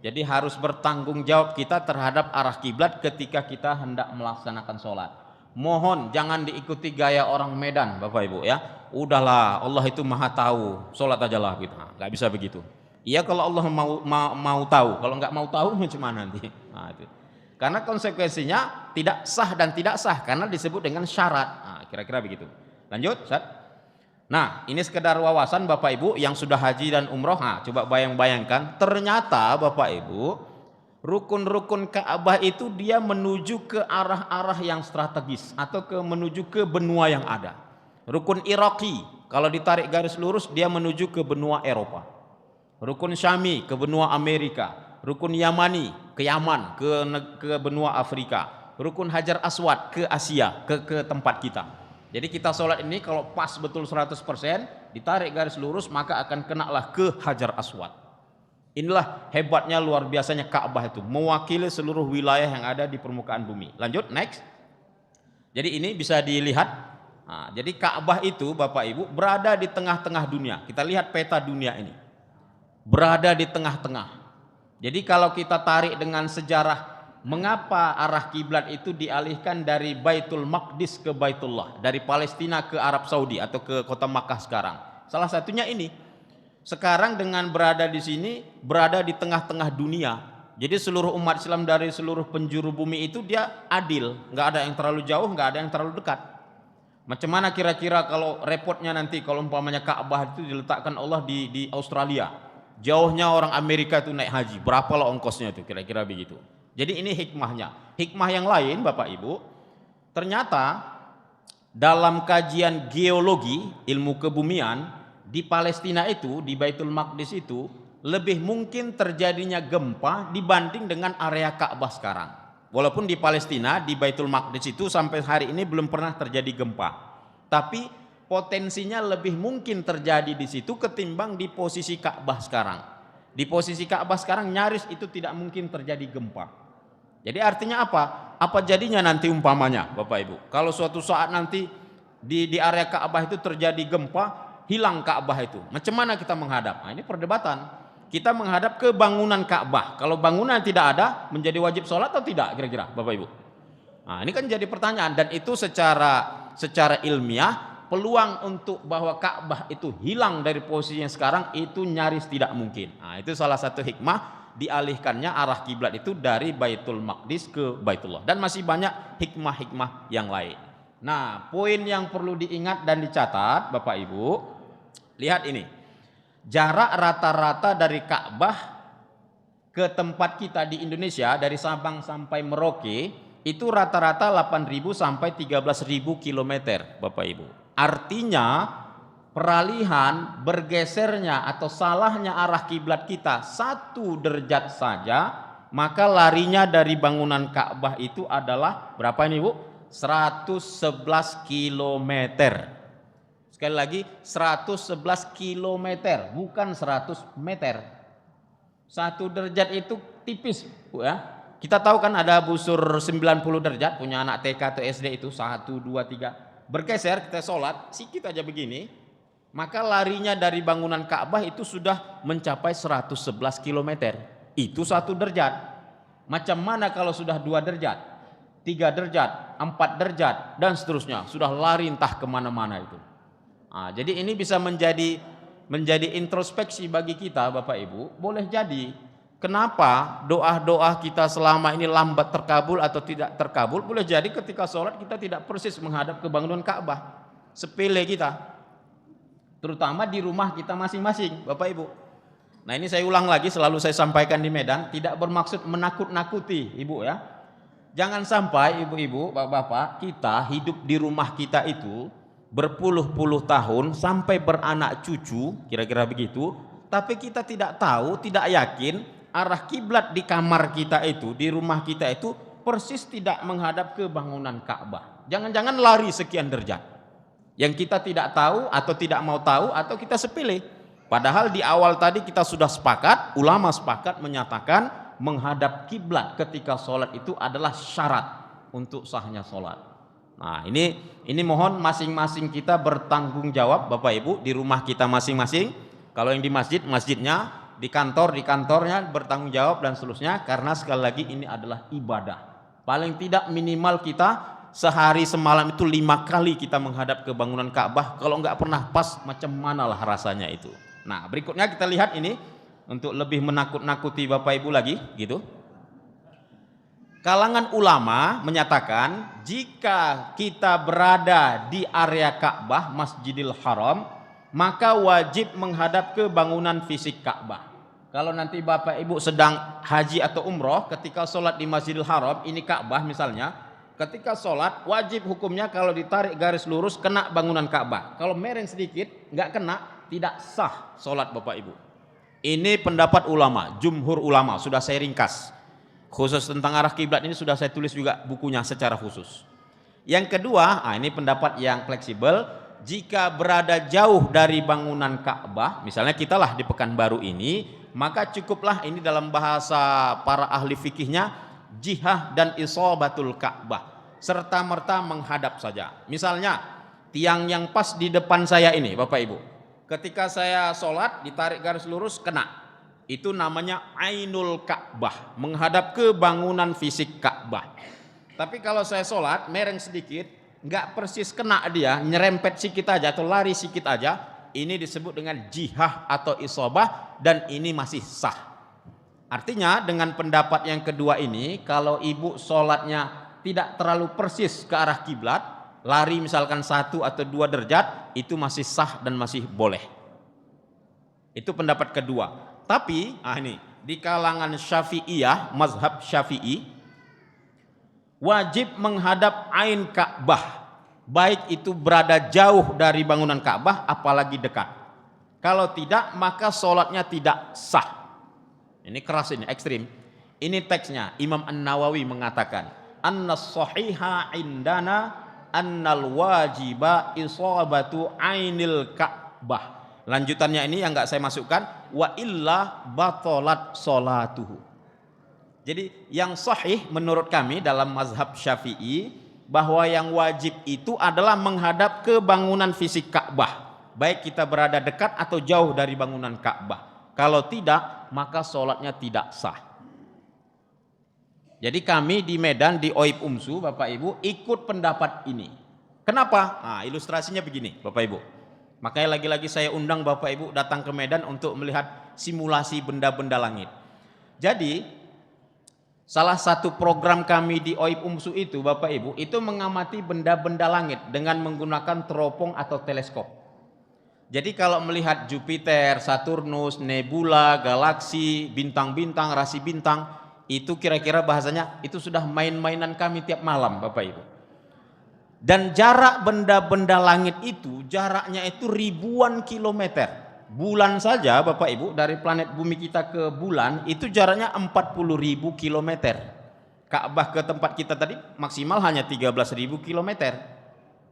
Jadi harus bertanggung jawab kita terhadap arah kiblat ketika kita hendak melaksanakan sholat. Mohon jangan diikuti gaya orang Medan Bapak Ibu ya. Udahlah, Allah itu maha tahu, sholat aja lah gitu. Nah, gak bisa begitu. Iya kalau Allah mau tahu, kalau nggak mau tahu macam mana nanti. Nah, itu. Karena konsekuensinya tidak sah dan tidak sah karena disebut dengan syarat. Nah, kira-kira begitu. Lanjut, Ustaz. Nah, ini sekedar wawasan Bapak Ibu yang sudah haji dan umroh. Nah, coba bayangkan, ternyata Bapak Ibu, rukun-rukun Ka'bah itu dia menuju ke arah-arah yang strategis atau menuju ke benua yang ada. Rukun Iraqi, kalau ditarik garis lurus dia menuju ke benua Eropa. Rukun Syami ke benua Amerika. Rukun Yamani ke Yaman, ke benua Afrika. Rukun Hajar Aswad ke Asia, ke tempat kita. Jadi kita sholat ini kalau pas betul 100%, ditarik garis lurus maka akan kenalah ke Hajar Aswad. Inilah hebatnya luar biasanya Ka'bah itu, mewakili seluruh wilayah yang ada di permukaan bumi. Lanjut, next. Jadi ini bisa dilihat. Nah, jadi Ka'bah itu Bapak Ibu berada di tengah-tengah dunia. Kita lihat peta dunia ini. Berada di tengah-tengah. Jadi kalau kita tarik dengan sejarah mengapa arah kiblat itu dialihkan dari Baitul Maqdis ke Baitullah, dari Palestina ke Arab Saudi atau ke kota Makkah sekarang. Salah satunya ini. Sekarang dengan berada di sini, berada di tengah-tengah dunia. Jadi seluruh umat Islam dari seluruh penjuru bumi itu dia adil, nggak ada yang terlalu jauh, nggak ada yang terlalu dekat. Macam mana kira-kira kalau repotnya nanti kalau umpamanya Ka'bah itu diletakkan Allah di Australia? Jauhnya orang Amerika itu naik haji, berapalah ongkosnya itu, kira-kira begitu. Jadi ini hikmahnya. Hikmah yang lain Bapak Ibu, ternyata dalam kajian geologi, ilmu kebumian, di Palestina itu, di Baitul Maqdis itu, lebih mungkin terjadinya gempa dibanding dengan area Ka'bah sekarang. Walaupun di Palestina, di Baitul Maqdis itu sampai hari ini belum pernah terjadi gempa. Tapi potensinya lebih mungkin terjadi di situ ketimbang di posisi Ka'bah sekarang. Di posisi Ka'bah sekarang nyaris itu tidak mungkin terjadi gempa. Jadi artinya apa? Apa jadinya nanti umpamanya Bapak Ibu? Kalau suatu saat nanti di area Ka'bah itu terjadi gempa, hilang Ka'bah itu. Macam mana kita menghadap? Nah, ini perdebatan. Kita menghadap ke bangunan Ka'bah. Kalau bangunan tidak ada, menjadi wajib sholat atau tidak kira-kira Bapak Ibu? Nah, ini kan jadi pertanyaan dan itu secara secara ilmiah, peluang untuk bahwa Ka'bah itu hilang dari posisi yang sekarang itu nyaris tidak mungkin. Nah, itu salah satu hikmah dialihkannya arah kiblat itu dari Baitul Maqdis ke Baitullah, dan masih banyak hikmah-hikmah yang lain. Nah, poin yang perlu diingat dan dicatat Bapak Ibu, lihat ini. Jarak rata-rata dari Ka'bah ke tempat kita di Indonesia dari Sabang sampai Merauke itu rata-rata 8.000 sampai 13.000 kilometer Bapak Ibu. Artinya peralihan bergesernya atau salahnya arah kiblat kita 1 derajat saja, maka larinya dari bangunan Ka'bah itu adalah berapa ini Bu? 111 kilometer. Sekali lagi 111 kilometer, bukan 100 meter. 1 derajat itu tipis ya. Kita tahu kan ada busur 90 derajat, punya anak TK atau SD itu 1, 2, 3. Bergeser kita sholat, sikit aja begini, maka larinya dari bangunan Ka'bah itu sudah mencapai 111 kilometer. Itu 1 derajat. Macam mana kalau sudah 2 derajat, 3 derajat, 4 derajat, dan seterusnya. Sudah lari entah kemana-mana itu. Nah, jadi ini bisa menjadi introspeksi bagi kita Bapak Ibu. Boleh jadi kenapa doa-doa kita selama ini lambat terkabul atau tidak terkabul, boleh jadi ketika sholat kita tidak persis menghadap ke bangunan Ka'bah. Sepele kita, terutama di rumah kita masing-masing Bapak Ibu. Nah, ini saya ulang lagi, selalu saya sampaikan di Medan, tidak bermaksud menakut-nakuti Ibu ya. Jangan sampai ibu-ibu, bapak-bapak, kita hidup di rumah kita itu berpuluh-puluh tahun sampai beranak cucu, kira-kira begitu, tapi kita tidak tahu, tidak yakin arah kiblat di kamar kita itu, di rumah kita itu persis tidak menghadap ke bangunan Ka'bah. Jangan-jangan lari sekian derajat yang kita tidak tahu atau tidak mau tahu atau kita sepele. Padahal di awal tadi kita sudah sepakat, ulama sepakat menyatakan menghadap kiblat ketika sholat itu adalah syarat untuk sahnya sholat. Nah, ini mohon masing-masing kita bertanggung jawab Bapak Ibu di rumah kita masing-masing. Kalau yang di masjid, masjidnya, di kantor, di kantornya bertanggung jawab dan seterusnya, karena sekali lagi ini adalah ibadah. Paling tidak minimal kita sehari semalam itu 5 kali kita menghadap ke bangunan Ka'bah. Kalau nggak pernah pas, macam manalah rasanya itu. Nah, berikutnya kita lihat ini untuk lebih menakut-nakuti Bapak Ibu lagi gitu. Kalangan ulama menyatakan jika kita berada di area Ka'bah, Masjidil Haram, maka wajib menghadap ke bangunan fisik Ka'bah. Kalau nanti Bapak Ibu sedang haji atau umroh, ketika sholat di Masjidil Haram, ini Ka'bah misalnya, ketika sholat wajib hukumnya kalau ditarik garis lurus kena bangunan Ka'bah. Kalau mereng sedikit nggak kena, tidak sah sholat Bapak Ibu. Ini pendapat ulama, jumhur ulama, sudah saya ringkas. Khusus tentang arah kiblat ini sudah saya tulis juga bukunya secara khusus. Yang kedua, ini pendapat yang fleksibel, jika berada jauh dari bangunan Ka'bah, misalnya kita lah di Pekanbaru ini, maka cukuplah ini dalam bahasa para ahli fikihnya jihah dan isobatul Ka'bah, serta merta menghadap saja. Misalnya tiang yang pas di depan saya ini Bapak Ibu, ketika saya sholat ditarik garis lurus kena. Itu namanya ainul Ka'bah, menghadap ke bangunan fisik Ka'bah. Tapi kalau saya sholat mereng sedikit, nggak persis kena dia, nyerempet sikit aja atau lari sikit aja, ini disebut dengan jihah atau isobah, dan ini masih sah. Artinya dengan pendapat yang kedua ini, kalau ibu sholatnya tidak terlalu persis ke arah kiblat, lari misalkan 1 atau 2 derajat, itu masih sah dan masih boleh. Itu pendapat kedua. Tapi ini di kalangan Syafi'iyah, mazhab Syafi'i, wajib menghadap ain Ka'bah, baik itu berada jauh dari bangunan Ka'bah apalagi dekat. Kalau tidak maka sholatnya tidak sah. Ini keras, ini ekstrim. Ini teksnya Imam An-Nawawi mengatakan, annas sahiha indana annal wajiba isabatu ainil Ka'bah. Lanjutannya ini yang enggak saya masukkan, wa illa batalat sholatuhu. Jadi yang sahih menurut kami dalam mazhab Syafi'i, bahwa yang wajib itu adalah menghadap ke bangunan fisik Ka'bah, baik kita berada dekat atau jauh dari bangunan Ka'bah. Kalau tidak maka sholatnya tidak sah. Jadi kami di Medan di OIP UMSU Bapak Ibu ikut pendapat ini. Kenapa? Nah, ilustrasinya begini, Bapak Ibu. Makanya lagi-lagi saya undang Bapak Ibu datang ke Medan untuk melihat simulasi benda-benda langit. Jadi, salah satu program kami di OIP UMSU itu, Bapak Ibu, itu mengamati benda-benda langit dengan menggunakan teropong atau teleskop. Jadi kalau melihat Jupiter, Saturnus, nebula, galaksi, bintang-bintang, rasi bintang, itu kira-kira bahasanya itu sudah main-mainan kami tiap malam, Bapak Ibu. Dan jarak benda-benda langit itu, jaraknya itu ribuan kilometer. Bulan saja Bapak Ibu, dari planet bumi kita ke bulan, itu jaraknya 40.000 kilometer. Ka'bah ke tempat kita tadi maksimal hanya 13.000 kilometer.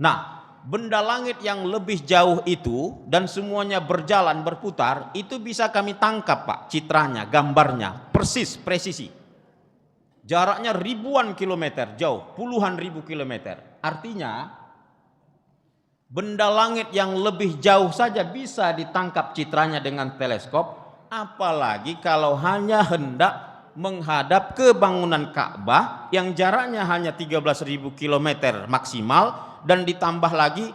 Nah, benda langit yang lebih jauh itu, dan semuanya berjalan, berputar, itu bisa kami tangkap Pak, citranya, gambarnya, persis, presisi. Jaraknya ribuan kilometer jauh, puluhan ribu kilometer. Artinya benda langit yang lebih jauh saja bisa ditangkap citranya dengan teleskop, apalagi kalau hanya hendak menghadap ke bangunan Ka'bah yang jaraknya hanya 13.000 kilometer maksimal, dan ditambah lagi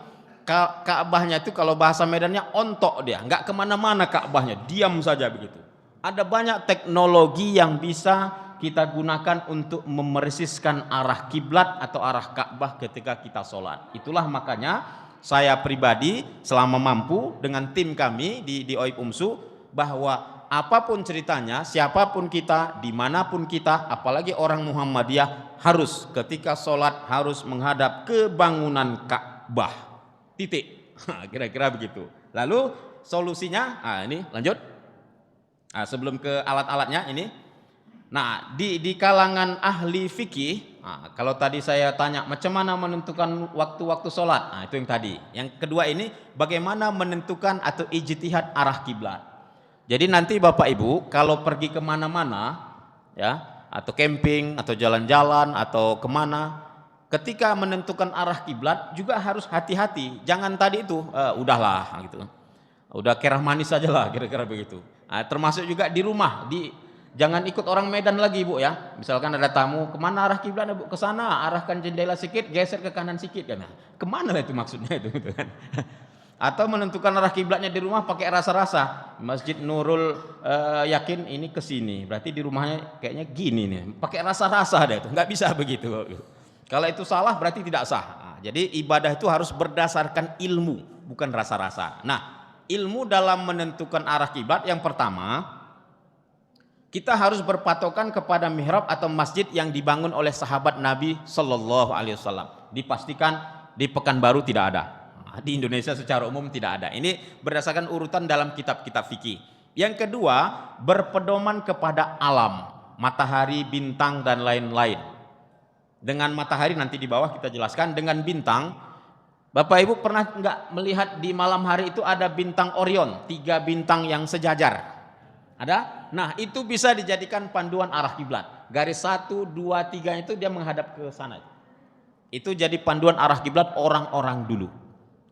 Ka'bahnya itu kalau bahasa Medannya ontok dia, nggak kemana-mana Ka'bahnya, diam saja begitu. Ada banyak teknologi yang bisa kita gunakan untuk memersiskan arah kiblat atau arah Ka'bah ketika kita sholat. Itulah makanya saya pribadi selama mampu dengan tim kami di OIP UMSU, bahwa apapun ceritanya, siapapun kita, dimanapun kita, apalagi orang Muhammadiyah, harus ketika sholat harus menghadap ke bangunan Ka'bah. Titik. Kira-kira begitu. Lalu solusinya, ini lanjut. Sebelum ke alat-alatnya ini. Nah, di kalangan ahli fikih, kalau tadi saya tanya macam mana menentukan waktu-waktu sholat, itu yang tadi. Yang kedua ini bagaimana menentukan atau ijtihad arah kiblat. Jadi nanti Bapak Ibu kalau pergi kemana-mana, ya, atau camping atau jalan-jalan atau kemana, ketika menentukan arah kiblat juga harus hati-hati. Jangan tadi itu, udahlah gitu, udah kerah manis saja lah, kira-kira begitu. Termasuk juga di rumah, jangan ikut orang Medan lagi Bu ya. Misalkan ada tamu, kemana arah kiblatnya Bu? Ke sana, arahkan jendela sedikit, geser ke kanan sedikit kan. Kemana lah itu maksudnya itu gitu kan. Atau menentukan arah kiblatnya di rumah pakai rasa-rasa. Masjid Nurul Yakin ini ke sini, berarti di rumahnya kayaknya gini nih. Pakai rasa-rasa deh itu, nggak bisa begitu. Kalau itu salah berarti tidak sah. Jadi ibadah itu harus berdasarkan ilmu, bukan rasa-rasa. Nah, ilmu dalam menentukan arah kiblat yang pertama, kita harus berpatokan kepada mihrab atau masjid yang dibangun oleh sahabat Nabi Sallallahu Alaihi Wasallam. Dipastikan di Pekanbaru tidak ada, di Indonesia secara umum tidak ada. Ini berdasarkan urutan dalam kitab-kitab fikih. Yang kedua, berpedoman kepada alam, matahari, bintang dan lain-lain. Dengan matahari nanti di bawah kita jelaskan. Dengan bintang, Bapak Ibu pernah nggak melihat di malam hari itu ada bintang Orion, 3 bintang yang sejajar? Ada? Nah, itu bisa dijadikan panduan arah kiblat. Garis 1, 2, 3 itu dia menghadap ke sana. Itu jadi panduan arah kiblat orang-orang dulu.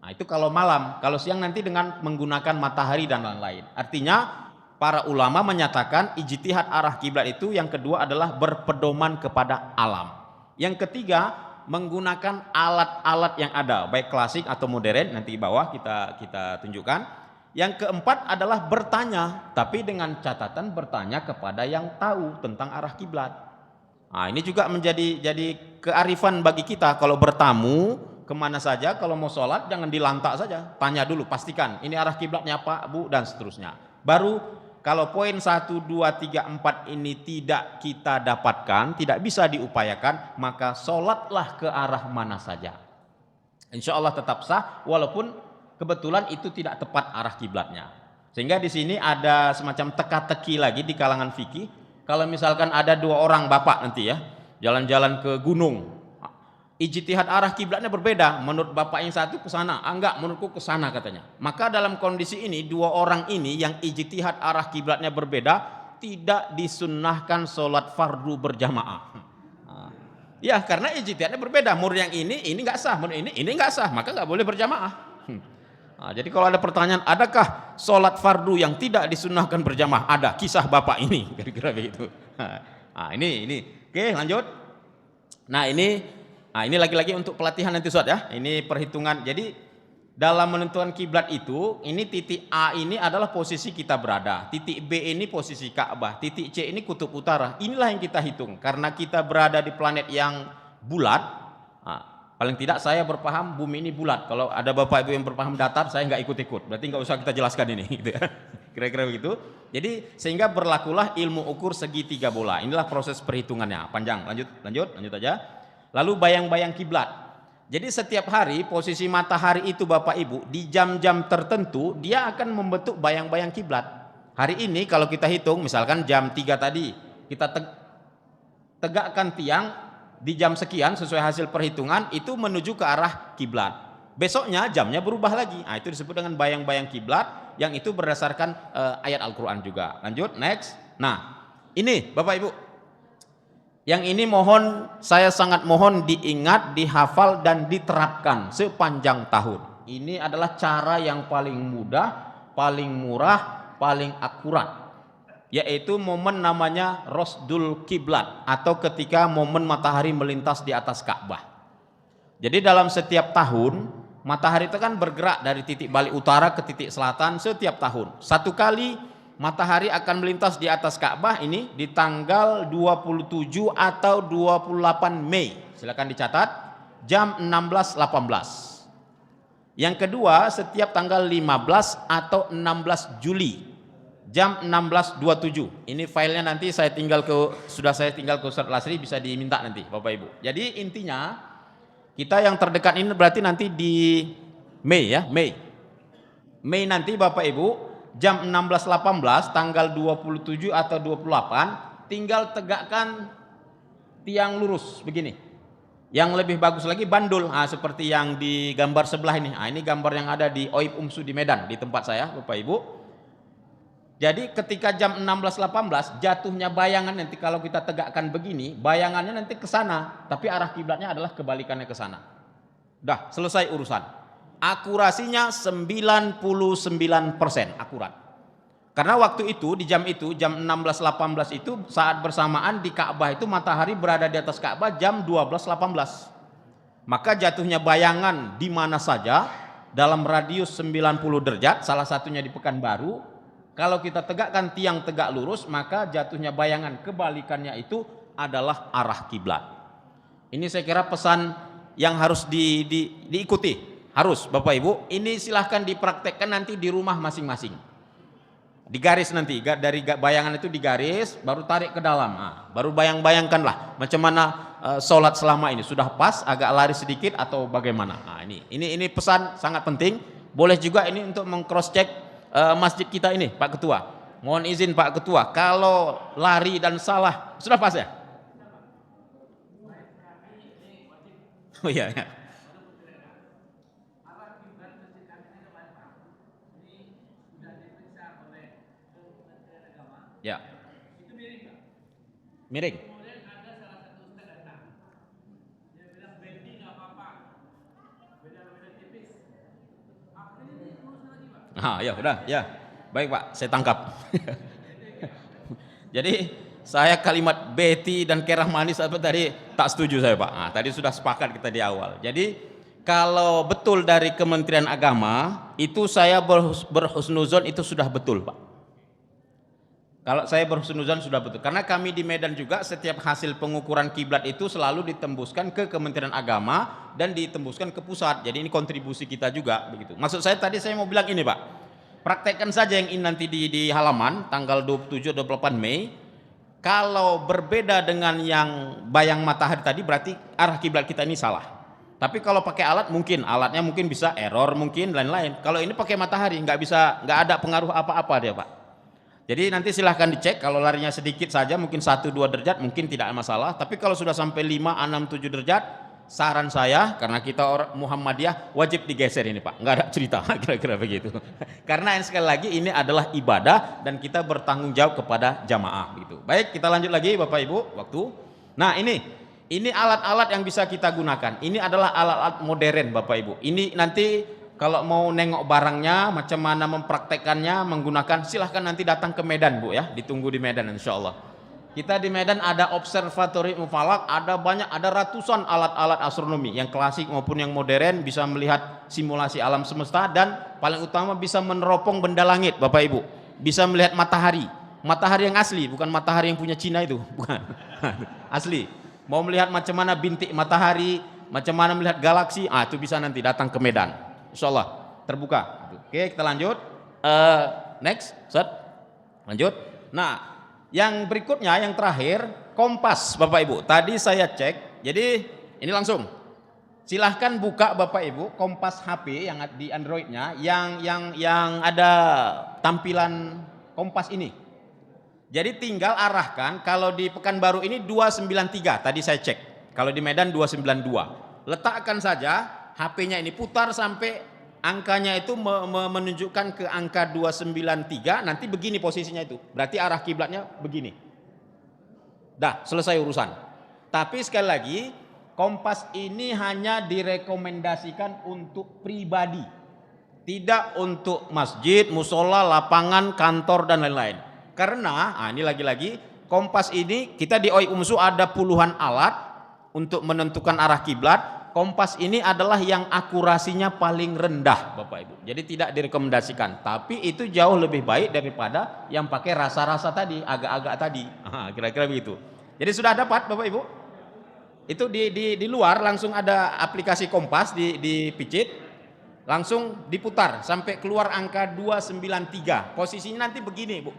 Nah, itu kalau malam. Kalau siang nanti dengan menggunakan matahari dan lain-lain. Artinya para ulama menyatakan ijtihad arah kiblat itu yang kedua adalah berpedoman kepada alam. Yang ketiga, menggunakan alat-alat yang ada, baik klasik atau modern, nanti di bawah kita tunjukkan. Yang keempat adalah bertanya, tapi dengan catatan bertanya kepada yang tahu tentang arah kiblat. Nah, ini juga menjadi kearifan bagi kita. Kalau bertamu kemana saja, kalau mau sholat jangan dilantak saja, tanya dulu, pastikan ini arah kiblatnya Pak, Bu, dan seterusnya. Baru kalau poin 1, 2, 3, 4 ini tidak kita dapatkan, tidak bisa diupayakan, maka sholatlah ke arah mana saja. Insya Allah tetap sah, walaupun kebetulan itu tidak tepat arah kiblatnya. Sehingga di sini ada semacam teka-teki lagi di kalangan fikih. Kalau misalkan ada 2 orang bapak nanti ya, jalan-jalan ke gunung, ijtihad arah kiblatnya berbeda. Menurut bapak yang satu ke sana, enggak, menurutku ke sana katanya. Maka dalam kondisi ini 2 orang ini yang ijtihad arah kiblatnya berbeda, tidak disunnahkan sholat fardu berjamaah. Ya, karena ijtihadnya berbeda. Menurut yang ini enggak sah, menurut ini enggak sah, maka enggak boleh berjamaah. Nah, jadi kalau ada pertanyaan, adakah sholat fardu yang tidak disunnahkan berjamaah? Ada, kisah bapak ini, kira-kira begitu. Nah, ini. Oke, lanjut. Nah, ini Nah, ini lagi-lagi untuk pelatihan nanti Ustaz ya. Ini perhitungan. Jadi dalam menentukan kiblat itu, ini titik A ini adalah posisi kita berada. Titik B ini posisi Ka'bah. Titik C ini kutub utara. Inilah yang kita hitung. Karena kita berada di planet yang bulat. Nah, paling tidak saya berpaham bumi ini bulat. Kalau ada Bapak Ibu yang berpaham datar, saya nggak ikut-ikut. Berarti nggak usah kita jelaskan ini. Gitu ya. Kira-kira begitu. Jadi sehingga berlakulah ilmu ukur segitiga bola. Inilah proses perhitungannya. Panjang. Lanjut aja. Lalu bayang-bayang kiblat. Jadi setiap hari posisi matahari itu Bapak Ibu di jam-jam tertentu dia akan membentuk bayang-bayang kiblat. Hari ini kalau kita hitung misalkan jam 3 tadi kita tegakkan tiang di jam sekian sesuai hasil perhitungan itu menuju ke arah kiblat. Besoknya jamnya berubah lagi. Nah, itu disebut dengan bayang-bayang kiblat yang itu berdasarkan ayat Al-Qur'an juga. Lanjut next. Nah, ini Bapak Ibu. Yang ini saya sangat mohon diingat, dihafal dan diterapkan sepanjang tahun. Ini adalah cara yang paling mudah, paling murah, paling akurat. Yaitu momen namanya Rosdul Kiblat atau ketika momen matahari melintas di atas Ka'bah. Jadi dalam setiap tahun matahari itu kan bergerak dari titik balik utara ke titik selatan setiap tahun. Satu kali matahari akan melintas di atas Ka'bah ini di tanggal 27 atau 28 Mei. Silakan dicatat jam 16.18. Yang kedua setiap tanggal 15 atau 16 Juli jam 16.27. Ini filenya nanti saya tinggal ke Ustaz Lasri, bisa diminta nanti Bapak Ibu. Jadi intinya kita yang terdekat ini berarti nanti di Mei ya, Mei nanti Bapak Ibu jam 16.18 tanggal 27 atau 28 tinggal tegakkan tiang lurus begini. Yang lebih bagus lagi bandul, seperti yang di gambar sebelah ini. Ini gambar yang ada di OIP UMSU di Medan di tempat saya Bapak Ibu. Jadi ketika jam 16.18 jatuhnya bayangan nanti kalau kita tegakkan begini, bayangannya nanti ke sana, tapi arah kiblatnya adalah kebalikannya ke sana. Dah selesai urusan. Akurasinya 99% akurat. Karena waktu itu di jam 16.18 itu saat bersamaan di Ka'bah itu matahari berada di atas Ka'bah jam 12.18. Maka jatuhnya bayangan di mana saja dalam radius 90 derajat, salah satunya di Pekanbaru, kalau kita tegakkan tiang tegak lurus maka jatuhnya bayangan kebalikannya itu adalah arah kiblat. Ini saya kira pesan yang harus diikuti. Harus Bapak Ibu, ini silahkan dipraktekkan nanti di rumah masing-masing. Digaris nanti, dari bayangan itu digaris, baru tarik ke dalam. Baru bayangkanlah macam mana sholat selama ini. Sudah pas, agak lari sedikit atau bagaimana. Ini pesan sangat penting. Boleh juga ini untuk meng-cross check masjid kita ini, Pak Ketua. Mohon izin Pak Ketua, kalau lari dan salah, sudah pas ya? Oh iya, ya. Ya. Miring. Ya udah, ya. Baik Pak, saya tangkap. Jadi saya kalimat Betty dan Kerah Manis apa tadi tak setuju saya Pak. Tadi sudah sepakat kita di awal. Jadi kalau betul dari Kementerian Agama itu saya berhusnuzon itu sudah betul Pak. Kalau saya berhusnuzon sudah betul, karena kami di Medan juga setiap hasil pengukuran kiblat itu selalu ditembuskan ke Kementerian Agama dan ditembuskan ke pusat. Jadi ini kontribusi kita juga begitu. Maksud saya tadi saya mau bilang ini Pak, praktekkan saja yang ini nanti di halaman tanggal 27-28 Mei. Kalau berbeda dengan yang bayang matahari tadi berarti arah kiblat kita ini salah. Tapi kalau pakai alat alatnya mungkin bisa error mungkin lain-lain. Kalau ini pakai matahari nggak ada pengaruh apa-apa dia Pak. Jadi nanti silahkan dicek, kalau larinya sedikit saja mungkin 1-2 derajat mungkin tidak masalah, tapi kalau sudah sampai 5, 6, 7 derajat saran saya karena kita orang Muhammadiyah wajib digeser ini Pak, nggak ada cerita kira-kira begitu. Karena yang sekali lagi ini adalah ibadah dan kita bertanggung jawab kepada jamaah gitu. Baik, kita lanjut lagi Bapak Ibu waktu. Nah ini alat-alat yang bisa kita gunakan. Ini adalah alat-alat modern Bapak Ibu. Ini nanti kalau mau nengok barangnya, macam mana mempraktekannya, menggunakan, silahkan nanti datang ke Medan Bu ya, ditunggu di Medan insya Allah. Kita di Medan ada observatorium falak, ada banyak, ada ratusan alat-alat astronomi yang klasik maupun yang modern, bisa melihat simulasi alam semesta, dan paling utama bisa meneropong benda langit, Bapak Ibu. Bisa melihat matahari, matahari yang asli, bukan matahari yang punya Cina itu, bukan. Asli. Mau melihat macam mana bintik matahari, macam mana melihat galaksi, itu bisa nanti datang ke Medan. Insya Allah terbuka. Oke, kita lanjut. Next, set. Lanjut. Nah, yang berikutnya, yang terakhir, kompas, Bapak Ibu. Tadi saya cek, jadi ini langsung. Silahkan buka Bapak Ibu kompas HP yang di Androidnya, yang ada tampilan kompas ini. Jadi tinggal arahkan, kalau di Pekanbaru ini 293, tadi saya cek. Kalau di Medan 292. Letakkan saja HP-nya ini, putar sampai angkanya itu menunjukkan ke angka 293, nanti begini posisinya itu. Berarti arah kiblatnya begini. Dah, selesai urusan. Tapi sekali lagi, kompas ini hanya direkomendasikan untuk pribadi. Tidak untuk masjid, musola, lapangan, kantor, dan lain-lain. Karena, ini lagi-lagi, kompas ini kita di OI UMSU ada puluhan alat untuk menentukan arah kiblat. Kompas ini adalah yang akurasinya paling rendah, Bapak Ibu. Jadi tidak direkomendasikan, tapi itu jauh lebih baik daripada yang pakai rasa-rasa tadi, agak-agak tadi. Kira-kira begitu. Jadi sudah dapat Bapak Ibu? Itu di luar langsung ada aplikasi kompas, dipicit, langsung diputar sampai keluar angka 293. Posisinya nanti begini, Bu.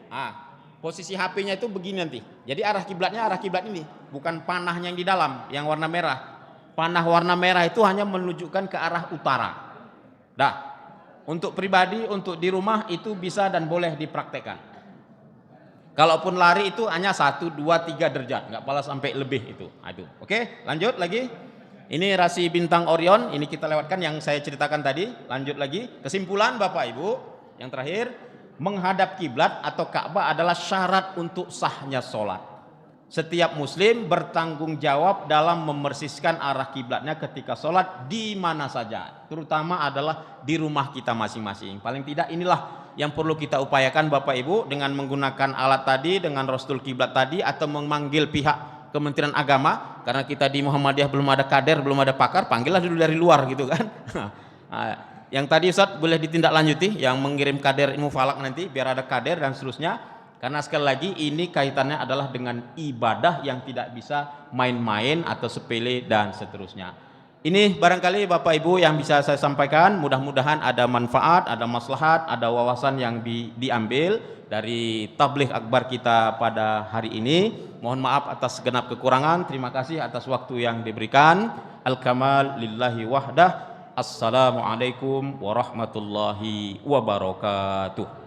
Posisi HP-nya itu begini nanti. Jadi arah kiblatnya arah kiblat ini, bukan panahnya yang di dalam, yang warna merah. Panah warna merah itu hanya menunjukkan ke arah utara. Dah, untuk pribadi, untuk di rumah itu bisa dan boleh dipraktekkan. Kalaupun lari itu hanya 1, 2, 3 derajat, nggak pala sampai lebih itu. Aduh. Oke, lanjut lagi. Ini rasi bintang Orion, ini kita lewatkan yang saya ceritakan tadi. Lanjut lagi. Kesimpulan Bapak Ibu, yang terakhir, menghadap kiblat atau Ka'bah adalah syarat untuk sahnya sholat. Setiap muslim bertanggung jawab dalam membersihkan arah kiblatnya ketika sholat di mana saja, terutama adalah di rumah kita masing-masing. Paling tidak inilah yang perlu kita upayakan Bapak Ibu, dengan menggunakan alat tadi, dengan rostul kiblat tadi, atau memanggil pihak Kementerian Agama. Karena kita di Muhammadiyah belum ada kader, belum ada pakar, panggillah dulu dari luar gitu kan. Yang tadi Ustaz boleh ditindaklanjuti, yang mengirim kader ilmu falak nanti biar ada kader dan seterusnya. Karena sekali lagi ini kaitannya adalah dengan ibadah yang tidak bisa main-main atau sepele dan seterusnya. Ini barangkali Bapak Ibu yang bisa saya sampaikan, mudah-mudahan ada manfaat, ada maslahat, ada wawasan yang diambil dari tabligh akbar kita pada hari ini. Mohon maaf atas segenap kekurangan. Terima kasih atas waktu yang diberikan. Al-kamal lillahi wahdah. Assalamualaikum warahmatullahi wabarakatuh.